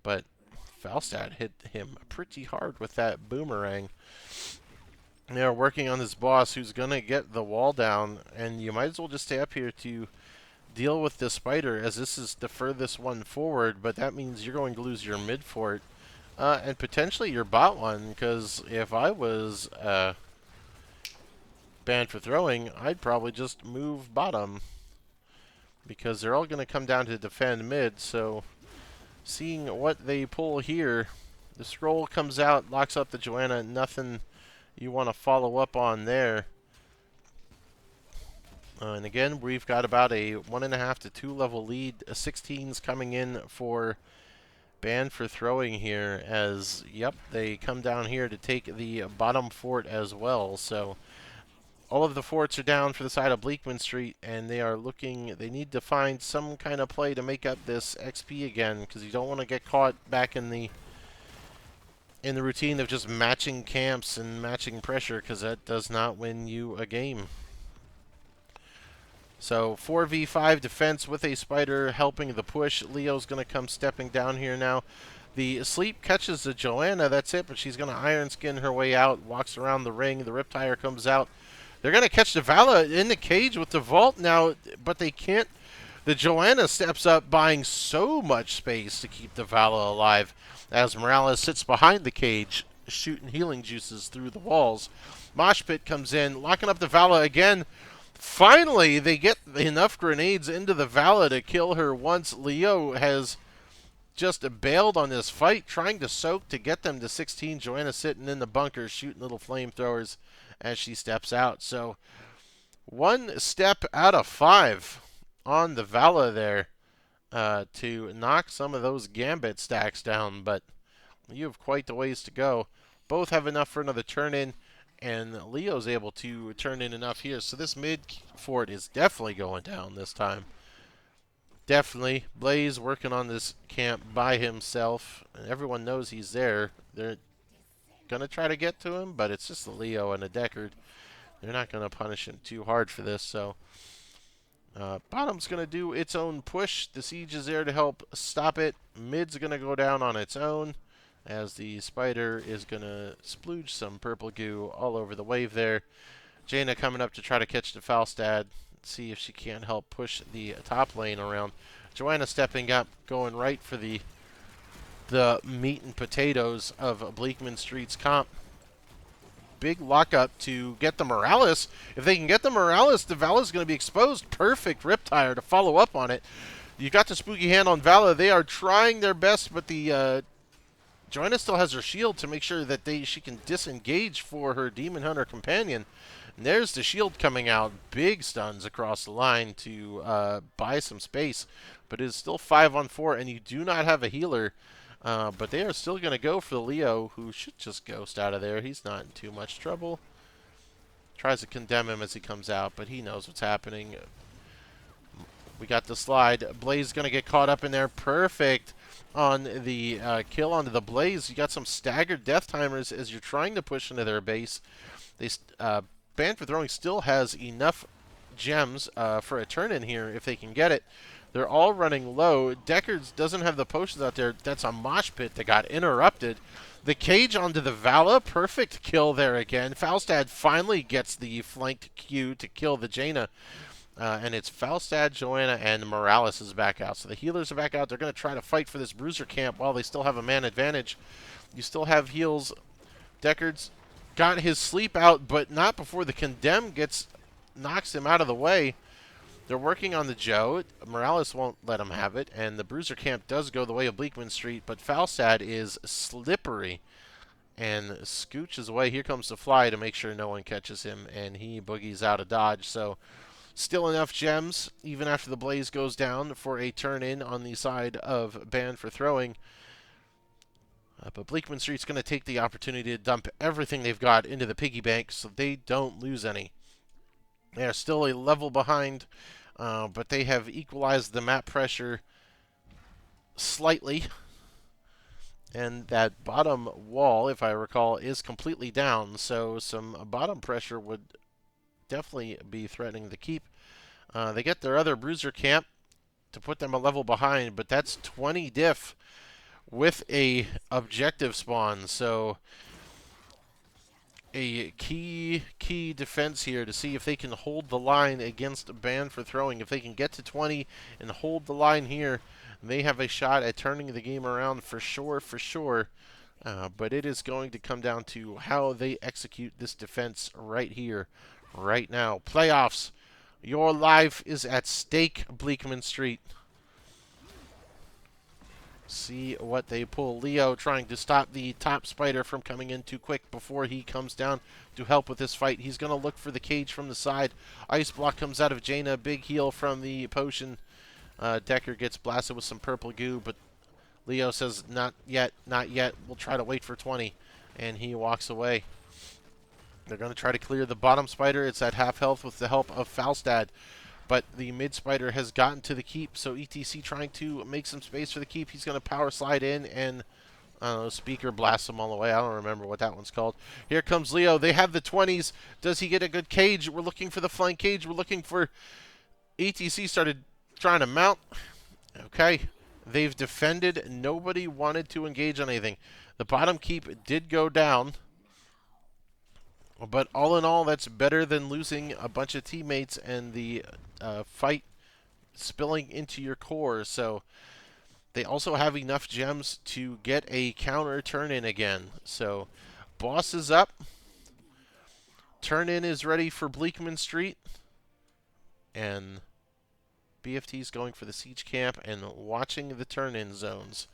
But Falstad hit him pretty hard with that boomerang. They're working on this boss who's going to get the wall down, and you might as well just stay up here to deal with the spider, as this is the furthest one forward, but that means you're going to lose your mid fort and potentially your bot one, because if I was banned for throwing, I'd probably just move bottom, because they're all going to come down to defend mid. So seeing what they pull here, the scroll comes out, locks up the Joanna. Nothing you want to follow up on there. And again, we've got about a 1.5 to 2 level lead. 16's coming in for ban for throwing here, as, yep, they come down here to take the bottom fort as well. So all of the forts are down for the side of Blechman Street, and they are looking, they need to find some kind of play to make up this XP again, because you don't want to get caught back in the routine of just matching camps and matching pressure, because that does not win you a game. So 4v5 defense with a spider helping the push. Leo's going to come stepping down here now. The sleep catches the Joanna, that's it, but she's going to iron skin her way out, walks around the ring, the Riptire comes out. They're going to catch the Vala in the cage with the vault now, but they can't. The Joanna steps up, buying so much space to keep the Vala alive, as Morales sits behind the cage, shooting healing juices through the walls. Mosh Pit comes in, locking up the Vala again. Finally, they get enough grenades into the Vala to kill her once. Leo has just bailed on this fight, trying to soak to get them to 16. Joanna sitting in the bunker, shooting little flamethrowers as she steps out. So 1 step out of 5 on the Vala there to knock some of those Gambit stacks down, but you have quite the ways to go. Both have enough for another turn-in, and Leo's able to turn in enough here. So this mid fort is definitely going down this time. Definitely. Blaze working on this camp by himself, and everyone knows he's there. They're going to try to get to him, but it's just a Leo and a Deckard. They're not going to punish him too hard for this, so bottom's going to do its own push. The siege is there to help stop it. Mid's going to go down on its own, as the spider is going to splooge some purple goo all over the wave there. Jaina coming up to try to catch the Falstad, see if she can't help push the top lane around. Joanna stepping up, going right for the meat and potatoes of Blechman Street's comp. Big lockup to get the Morales. If they can get the Morales, the Vala's going to be exposed. Perfect Riptire to follow up on it. You got the spooky hand on Vala. They are trying their best, but the Joanna still has her shield to make sure that she can disengage for her Demon Hunter companion. And there's the shield coming out. Big stuns across the line to buy some space. But it is still 5-on-4, and you do not have a healer. But they are still going to go for the Leo, who should just ghost out of there. He's not in too much trouble. Tries to condemn him as he comes out, but he knows what's happening. We got the slide. Blaze going to get caught up in there. Perfect on the kill onto the Blaze. You got some staggered death timers as you're trying to push into their base. They Ban for Throwing still has enough gems for a turn in here if they can get it. They're all running low. Deckard doesn't have the potions out there. That's a mosh pit that got interrupted. The cage onto the Vala. Perfect kill there again. Falstad finally gets the flanked Q to kill the Jaina. And it's Falstad, Joanna, and Morales is back out. So the healers are back out. They're going to try to fight for this bruiser camp while they still have a man advantage. You still have heals. Deckard's got his sleep out, but not before the condemn knocks him out of the way. They're working on the Joe. Morales won't let him have it, and the Bruiser Camp does go the way of Blechman Street, but Falstad is slippery and scooches away. Here comes the Fly to make sure no one catches him, and he boogies out of dodge. So still enough gems, even after the Blaze goes down, for a turn-in on the side of Banned for Throwing. But Blechman Street's going to take the opportunity to dump everything they've got into the piggy bank so they don't lose any. They are still a level behind, but they have equalized the map pressure slightly. And that bottom wall, if I recall, is completely down, so some bottom pressure would definitely be threatening the keep. They get their other Bruiser Camp to put them a level behind, but that's 20 diff with a objective spawn, so a key defense here to see if they can hold the line against Banned for Throwing. If they can get to 20 and hold the line here, they have a shot at turning the game around for sure, for sure. But it is going to come down to how they execute this defense right here, right now. Playoffs. Your life is at stake, Blechman Street. See what they pull. Leo trying to stop the top spider from coming in too quick before he comes down to help with this fight. He's going to look for the cage from the side. Ice block comes out of Jaina. Big heal from the potion. Decker gets blasted with some purple goo, but Leo says, not yet, not yet. We'll try to wait for 20. And he walks away. They're going to try to clear the bottom spider. It's at half health with the help of Falstad. But the mid spider has gotten to the keep, so ETC trying to make some space for the keep. He's going to power slide in and speaker blasts him all the way. I don't remember what that one's called. Here comes Leo. They have the 20s. Does he get a good cage? We're looking for the flank cage. We're looking for... ETC started trying to mount. Okay. They've defended. Nobody wanted to engage on anything. The bottom keep did go down. But all in all, that's better than losing a bunch of teammates and the fight spilling into your core. So they also have enough gems to get a counter turn-in again. So boss is up. Turn-in is ready for Blechman Street. And BFT is going for the siege camp and watching the turn-in zones.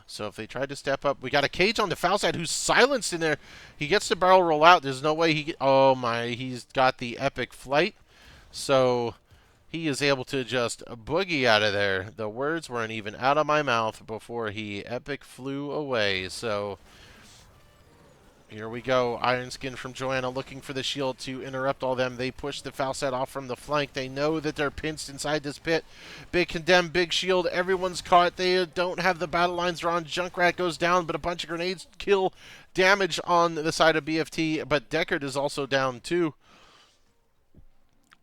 So if they try to step up, we got a cage on the foul side who's silenced in there. He gets the barrel roll out. There's no way he... Oh my, he's got the epic flight. So he is able to just boogie out of there. The words weren't even out of my mouth before he epic flew away. So here we go. Iron Skin from Joanna looking for the shield to interrupt all them. They push the foul set off from the flank. They know that they're pinched inside this pit. Big condemn, big shield. Everyone's caught. They don't have the battle lines drawn. Junkrat goes down, but a bunch of grenades kill damage on the side of BFT. But Deckard is also down too.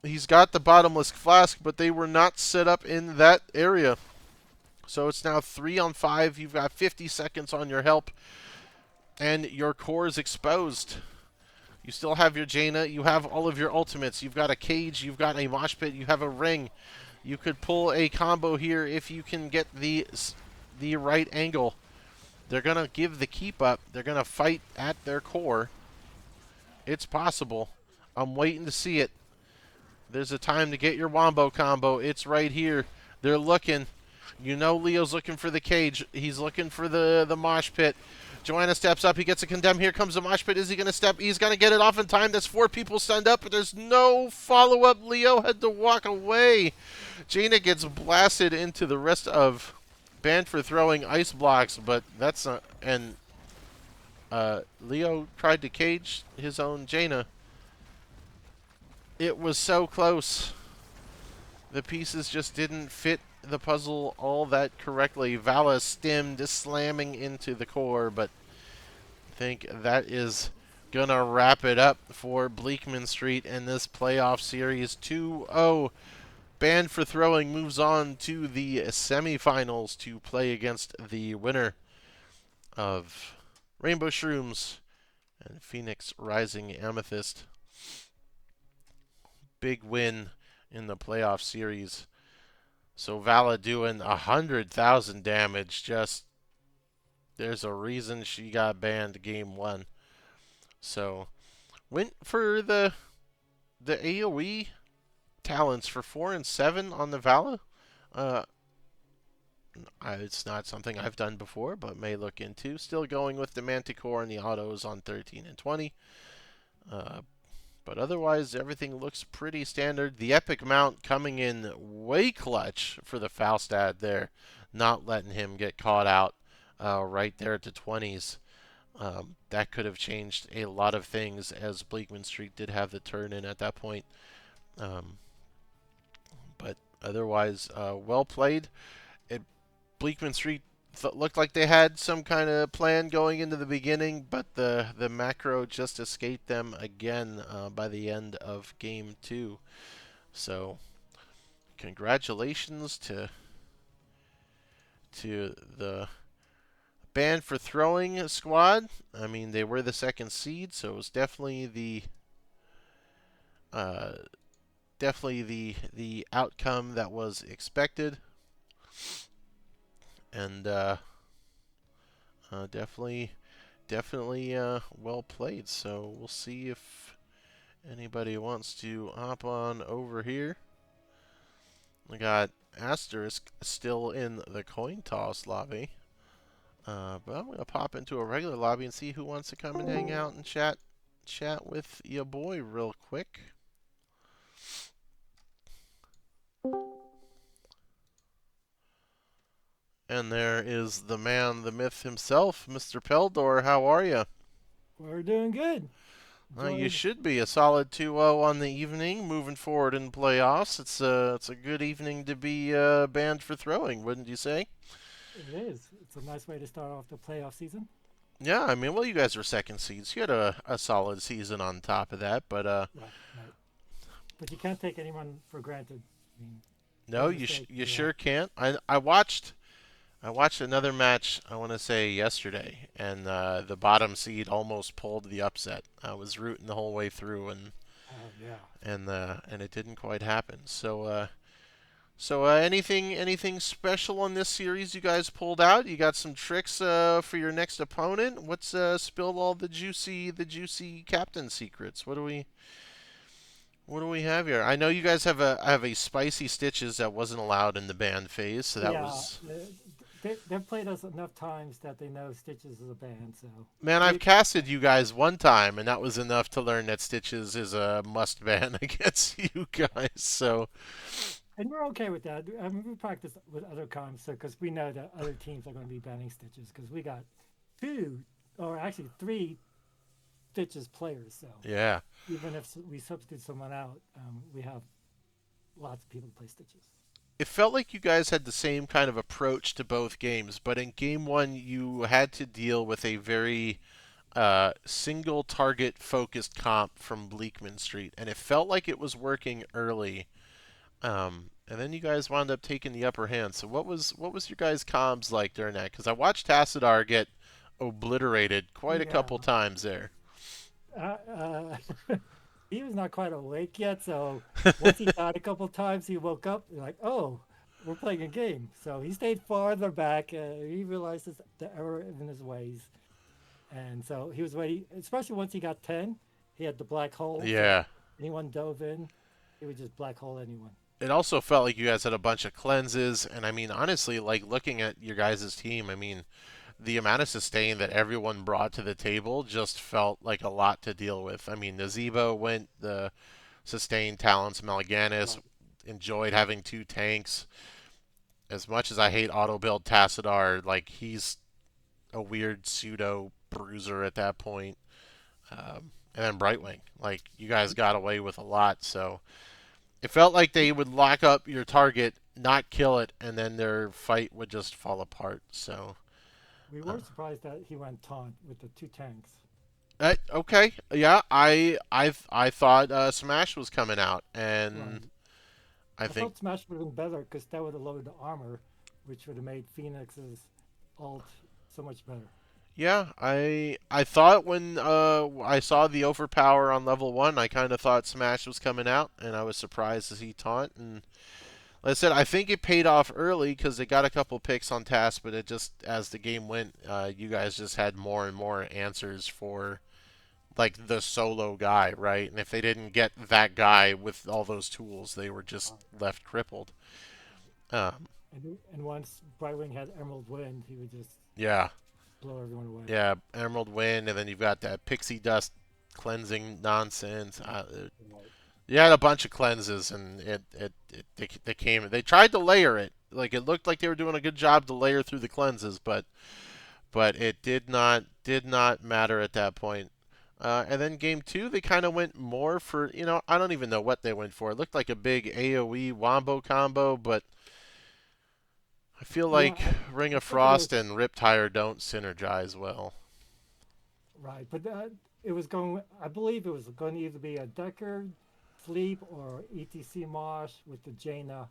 He's got the bottomless flask, but they were not set up in that area. So it's now 3 on 5. You've got 50 seconds on your help. And your core is exposed. You still have your Jaina. You have all of your ultimates. You've got a cage. You've got a mosh pit. You have a ring. You could pull a combo here if you can get the right angle. They're going to give the keep up. They're going to fight at their core. It's possible. I'm waiting to see it. There's a time to get your wombo combo. It's right here. They're looking. You know Leo's looking for the cage. He's looking for the mosh pit. Joanna steps up. He gets a condemn. Here comes the mosh pit. Is he going to step? He's going to get it off in time. There's 4 people stunned up, but there's no follow-up. Leo had to walk away. Jaina gets blasted into the rest of Banned for Throwing ice blocks, but that's not... And Leo tried to cage his own Jaina. It was so close. The pieces just didn't fit the puzzle all that correctly. Vala stemmed, slamming into the core, but I think that is gonna wrap it up for Blechman Street in this playoff series. 2-0. Banned for Throwing moves on to the semifinals to play against the winner of Rainbow Shrooms and Phoenix Rising Amethyst. Big win in the playoff series. So Vala doing 100,000 damage. Just there's a reason she got banned game 1. So went for the AoE talents for 4 and 7 on the Vala. Uh, it's not something I've done before, but may look into. Still going with the Manticore and the autos on 13 and 20. Uh, but otherwise, everything looks pretty standard. The Epic Mount coming in way clutch for the Falstad there, not letting him get caught out right there at the 20s. That could have changed a lot of things, as Bleakman Street did have the turn in at that point. Um, but otherwise, well played. It Bleakman Street looked like they had some kind of plan going into the beginning, but the macro just escaped them again by the end of game two. So congratulations to the band for throwing squad. I mean, they were the second seed, so it was uh, definitely the outcome that was expected, and definitely well played. So we'll see if anybody wants to hop on over here. We got Asterisk still in the coin toss lobby. But I'm gonna pop into a regular lobby and see who wants to come and hang out and chat with your boy real quick. And there is the man, the myth himself, Mr. Peldor. How are you? We're doing good. You Enjoyed. should be a solid 2-0 on the evening, moving forward in playoffs. It's a good evening to be banned for throwing, wouldn't you say? It is. It's a nice way to start off the playoff season. Yeah, I mean, well, you guys were second seeds. You had a solid season on top of that, but Right, right. But you can't take anyone for granted. I mean, no, one mistake. you Yeah. sure can't. I watched another match, I want to say yesterday, and the bottom seed almost pulled the upset. I was rooting the whole way through, Yeah. and it didn't quite happen. So anything special on this series you guys pulled out? You got some tricks for your next opponent? What's spill all the juicy captain secrets? What do we have here? I know you guys have a spicy stitches that wasn't allowed in the band phase, so that Yeah. was. They've played us enough times that they know Stitches is a band. So Man, I've we, casted you guys one time, and that was enough to learn that Stitches is a must ban against you guys. So, and we're okay with that. I mean, we practice with other comps because we know that other teams are going to be banning Stitches because we got two, or actually three Stitches players. So yeah. even if we substitute someone out, we have lots of people to play Stitches. It felt like you guys had the same kind of approach to both games, but in game one, you had to deal with a very single target focused comp from Bleakman Street, and it felt like it was working early. And then you guys wound up taking the upper hand. So what was your guys' comms like during that? Because I watched Tassadar get obliterated quite a Yeah. couple times there. Uh, uh, he was not quite awake yet, so once he died a couple times, he woke up like, "Oh, we're playing a game." So he stayed farther back. He realized the error in his ways, and so he was ready. Especially once he got 10, he had the black hole. So Yeah. anyone dove in, he would just black hole anyone. It also felt like you guys had a bunch of cleanses, and I mean, honestly, like looking at your guys' team, I mean, the amount of sustain that everyone brought to the table just felt like a lot to deal with. I mean, Nazebo went the sustained talents. Melaganis Right. enjoyed having two tanks. As much as I hate auto build Tassadar, like he's a weird pseudo bruiser at that point. And then Brightwing, like you guys got away with a lot, so it felt like they would lock up your target, not kill it, and then their fight would just fall apart. So, We uh, were surprised that he went taunt with the two tanks. okay, yeah, I thought Smash was coming out, and Right. I I think thought Smash would have been better because that would have lowered the armor, which would have made Phoenix's ult so much better. yeah, I thought when I saw the overpower on level one, I kind of thought Smash was coming out, and I was surprised to see taunt. And like I said, I think it paid off early because they got a couple picks on task, but it just as the game went, you guys just had more and more answers like the solo guy, right? And if they didn't get that guy with all those tools, they were just Right, left crippled. Um, and once Brightwing had Emerald Wind, he would just yeah, blow everyone away. yeah, Emerald Wind, and then you've got that pixie dust cleansing nonsense. Right. You had a bunch of cleanses, and they came. They tried to layer it. Like it looked like they were doing a good job to layer through the cleanses, but it did not matter at that point. And then game two, they kind of went more for I don't even know what they went for. It looked like a big AOE wombo combo, but I feel Yeah, like Ring I of think it Frost was and Riptire don't synergize well. right, but it was going. I believe it was going to either be a Decker Sleep or ETC Marsh with the Jaina.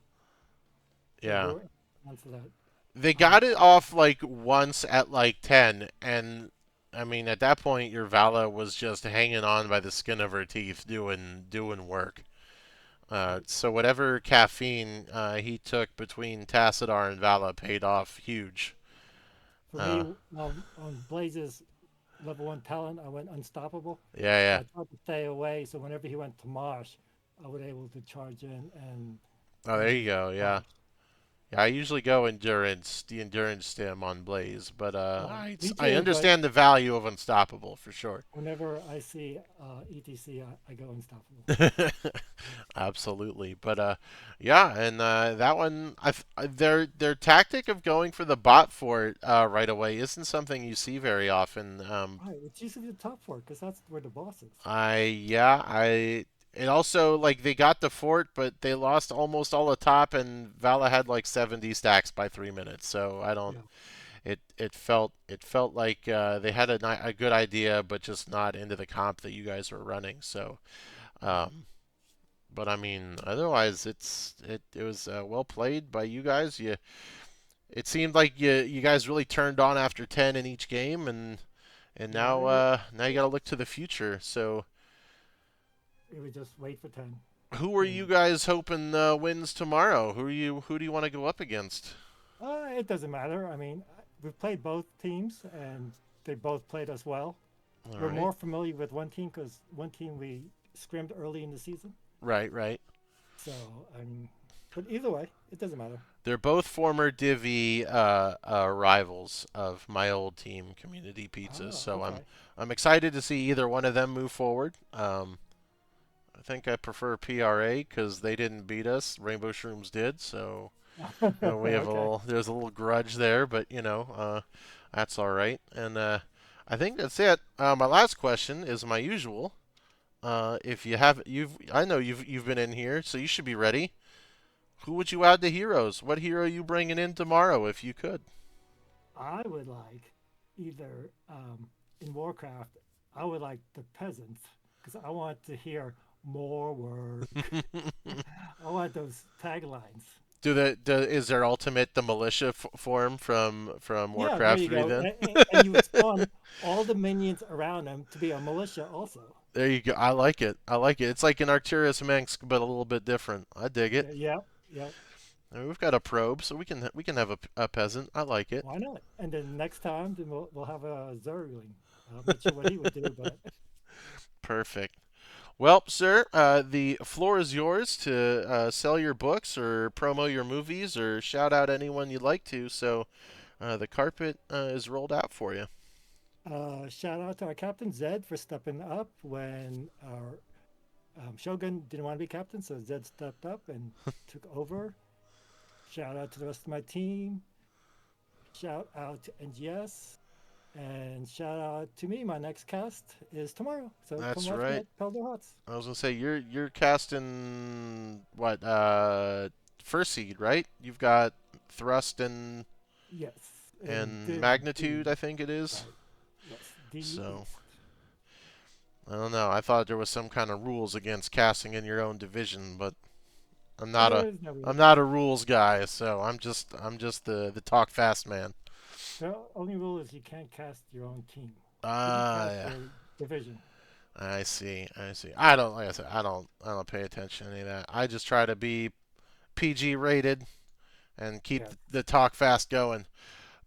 So we Yeah, were onto that. they Um, got it off like once at like 10, and I mean at that point your Vala was just hanging on by the skin of her teeth, doing work. right. So whatever caffeine he took between Tassadar and Vala paid off huge. For me, Uh, on Blaze's level one talent, I went unstoppable. yeah, So yeah. I tried to stay away. So whenever he went to Marsh, I was able to charge in Oh, there and you go. Yeah. Marsh. Yeah, I usually go endurance, the endurance stim on Blaze, but Right, me I too. But understand the value of unstoppable for sure. whenever I see ETC, I go unstoppable. Absolutely, but yeah, and that one, their tactic of going for the bot fort right away isn't something you see very often. Right, it's usually the top four because that's where the boss is. It also like they got the fort, but they lost almost all the top, and Vala had like 70 stacks by 3 minutes. So I don't. Yeah, It felt like they had a good idea, but just not into the comp that you guys were running. So, right. um, but I mean, otherwise, it was well played by you guys. It seemed like you guys really turned on after 10 in each game, and Yeah, now you got to look to the future. So, it would just wait for 10. who are you And guys hoping wins tomorrow? Who do you want to go up against? it doesn't matter. I mean, we've played both teams and they both played us well. All We're right, more familiar with one team because one team we scrimmed early in the season. right, right. So, I mean, but either way, it doesn't matter. They're both former Divi rivals of my old team, Community Pizzas. Oh, So I'm okay. I'm excited to see either one of them move forward. I think I prefer PRA because they didn't beat us. Rainbow Shrooms did, so we have Okay. there's a little grudge there, but that's all right. And I think that's it. My last question is my usual. If you have I know you've been in here, so you should be ready. Who would you add to heroes? What hero are you bringing in tomorrow if you could? I would like either in Warcraft, I would like the peasants because I want to hear more work. I want those taglines. Is their ultimate the militia form from Yeah, there Warcraft you 3 go. then? And you would spawn all the minions around them to be a militia also. There you go. I like it. I like it. It's like an Arcturus Mengsk, but a little bit different. I dig it. Yeah, yeah. I mean, we've got a probe, so we can have a peasant. I like it. Why not? And then next time, then we'll have a Zergling. I'm not sure what he would do, but Perfect. Well, sir, the floor is yours to sell your books or promo your movies or shout out anyone you'd like to. So the carpet is rolled out for you. shout out to our captain Zed for stepping up when our Shogun didn't want to be captain, so Zed stepped up and took over. Shout out to the rest of my team. Shout out to NGS. And shout out to me. My next cast is tomorrow. So come That's watch me right. at Pelder Hots. I was gonna say you're casting what first seed, right? You've got thrust Yes. And and magnitude, D. I think it is. Right. Yes. D So East. I don't know. I thought there was some kind of rules against casting in your own division, but I'm not There a is no I'm rules. not a rules guy, so I'm just the talk fast man. The only rule is you can't cast your own team. You can Ah, cast yeah. your division. I see. I see. I don't like I said. I don't pay attention to any of that. I just try to be PG rated and keep Yes. the talk fast going.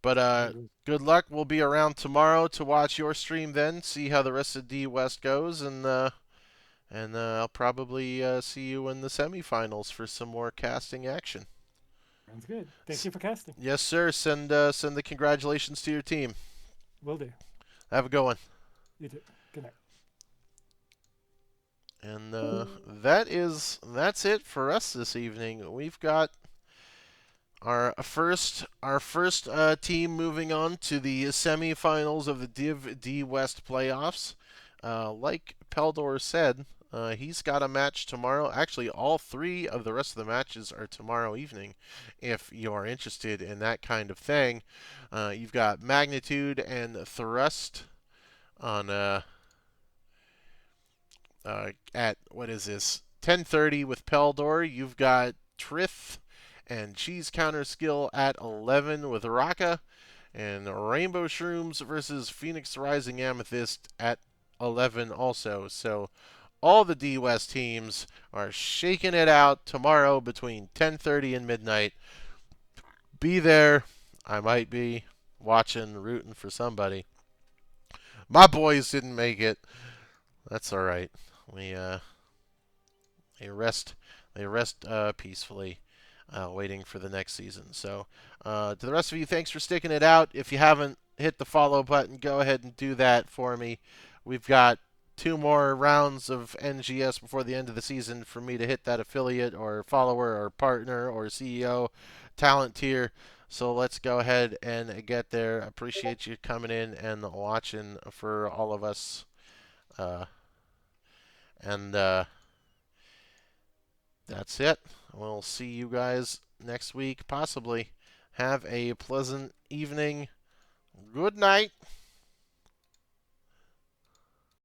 But Later. good luck. We'll be around tomorrow to watch your stream. Then see how the rest of D West goes, and I'll probably see you in the semifinals for some more casting action. Sounds good. Thank you for casting. Yes, sir. Send the congratulations to your team. Will do. Have a good one. You too. Good night. And that's it for us this evening. We've got our first team moving on to the semifinals of the Div D West playoffs. Like Peldor said, he's got a match tomorrow. Actually, all three of the rest of the matches are tomorrow evening. If you are interested in that kind of thing, you've got Magnitude and Thrust on at what is this 10:30 with Peldor. You've got Trith and Cheese Counter Skill at 11 with Raka, and Rainbow Shrooms versus Phoenix Rising Amethyst at 11 also. So all the D West teams are shaking it out tomorrow between 10:30 and midnight. Be there. I might be watching, rooting for somebody. My boys didn't make it. That's all right. We they rest they rest peacefully, waiting for the next season. So, to the rest of you, thanks for sticking it out. If you haven't hit the follow button, go ahead and do that for me. We've got two more rounds of NGS before the end of the season for me to hit that affiliate or follower or partner or CEO talent tier. So let's go ahead and get there. Appreciate you coming in and watching for all of us. Uh, and that's it. We'll see you guys next week, possibly. Have a pleasant evening. Good night.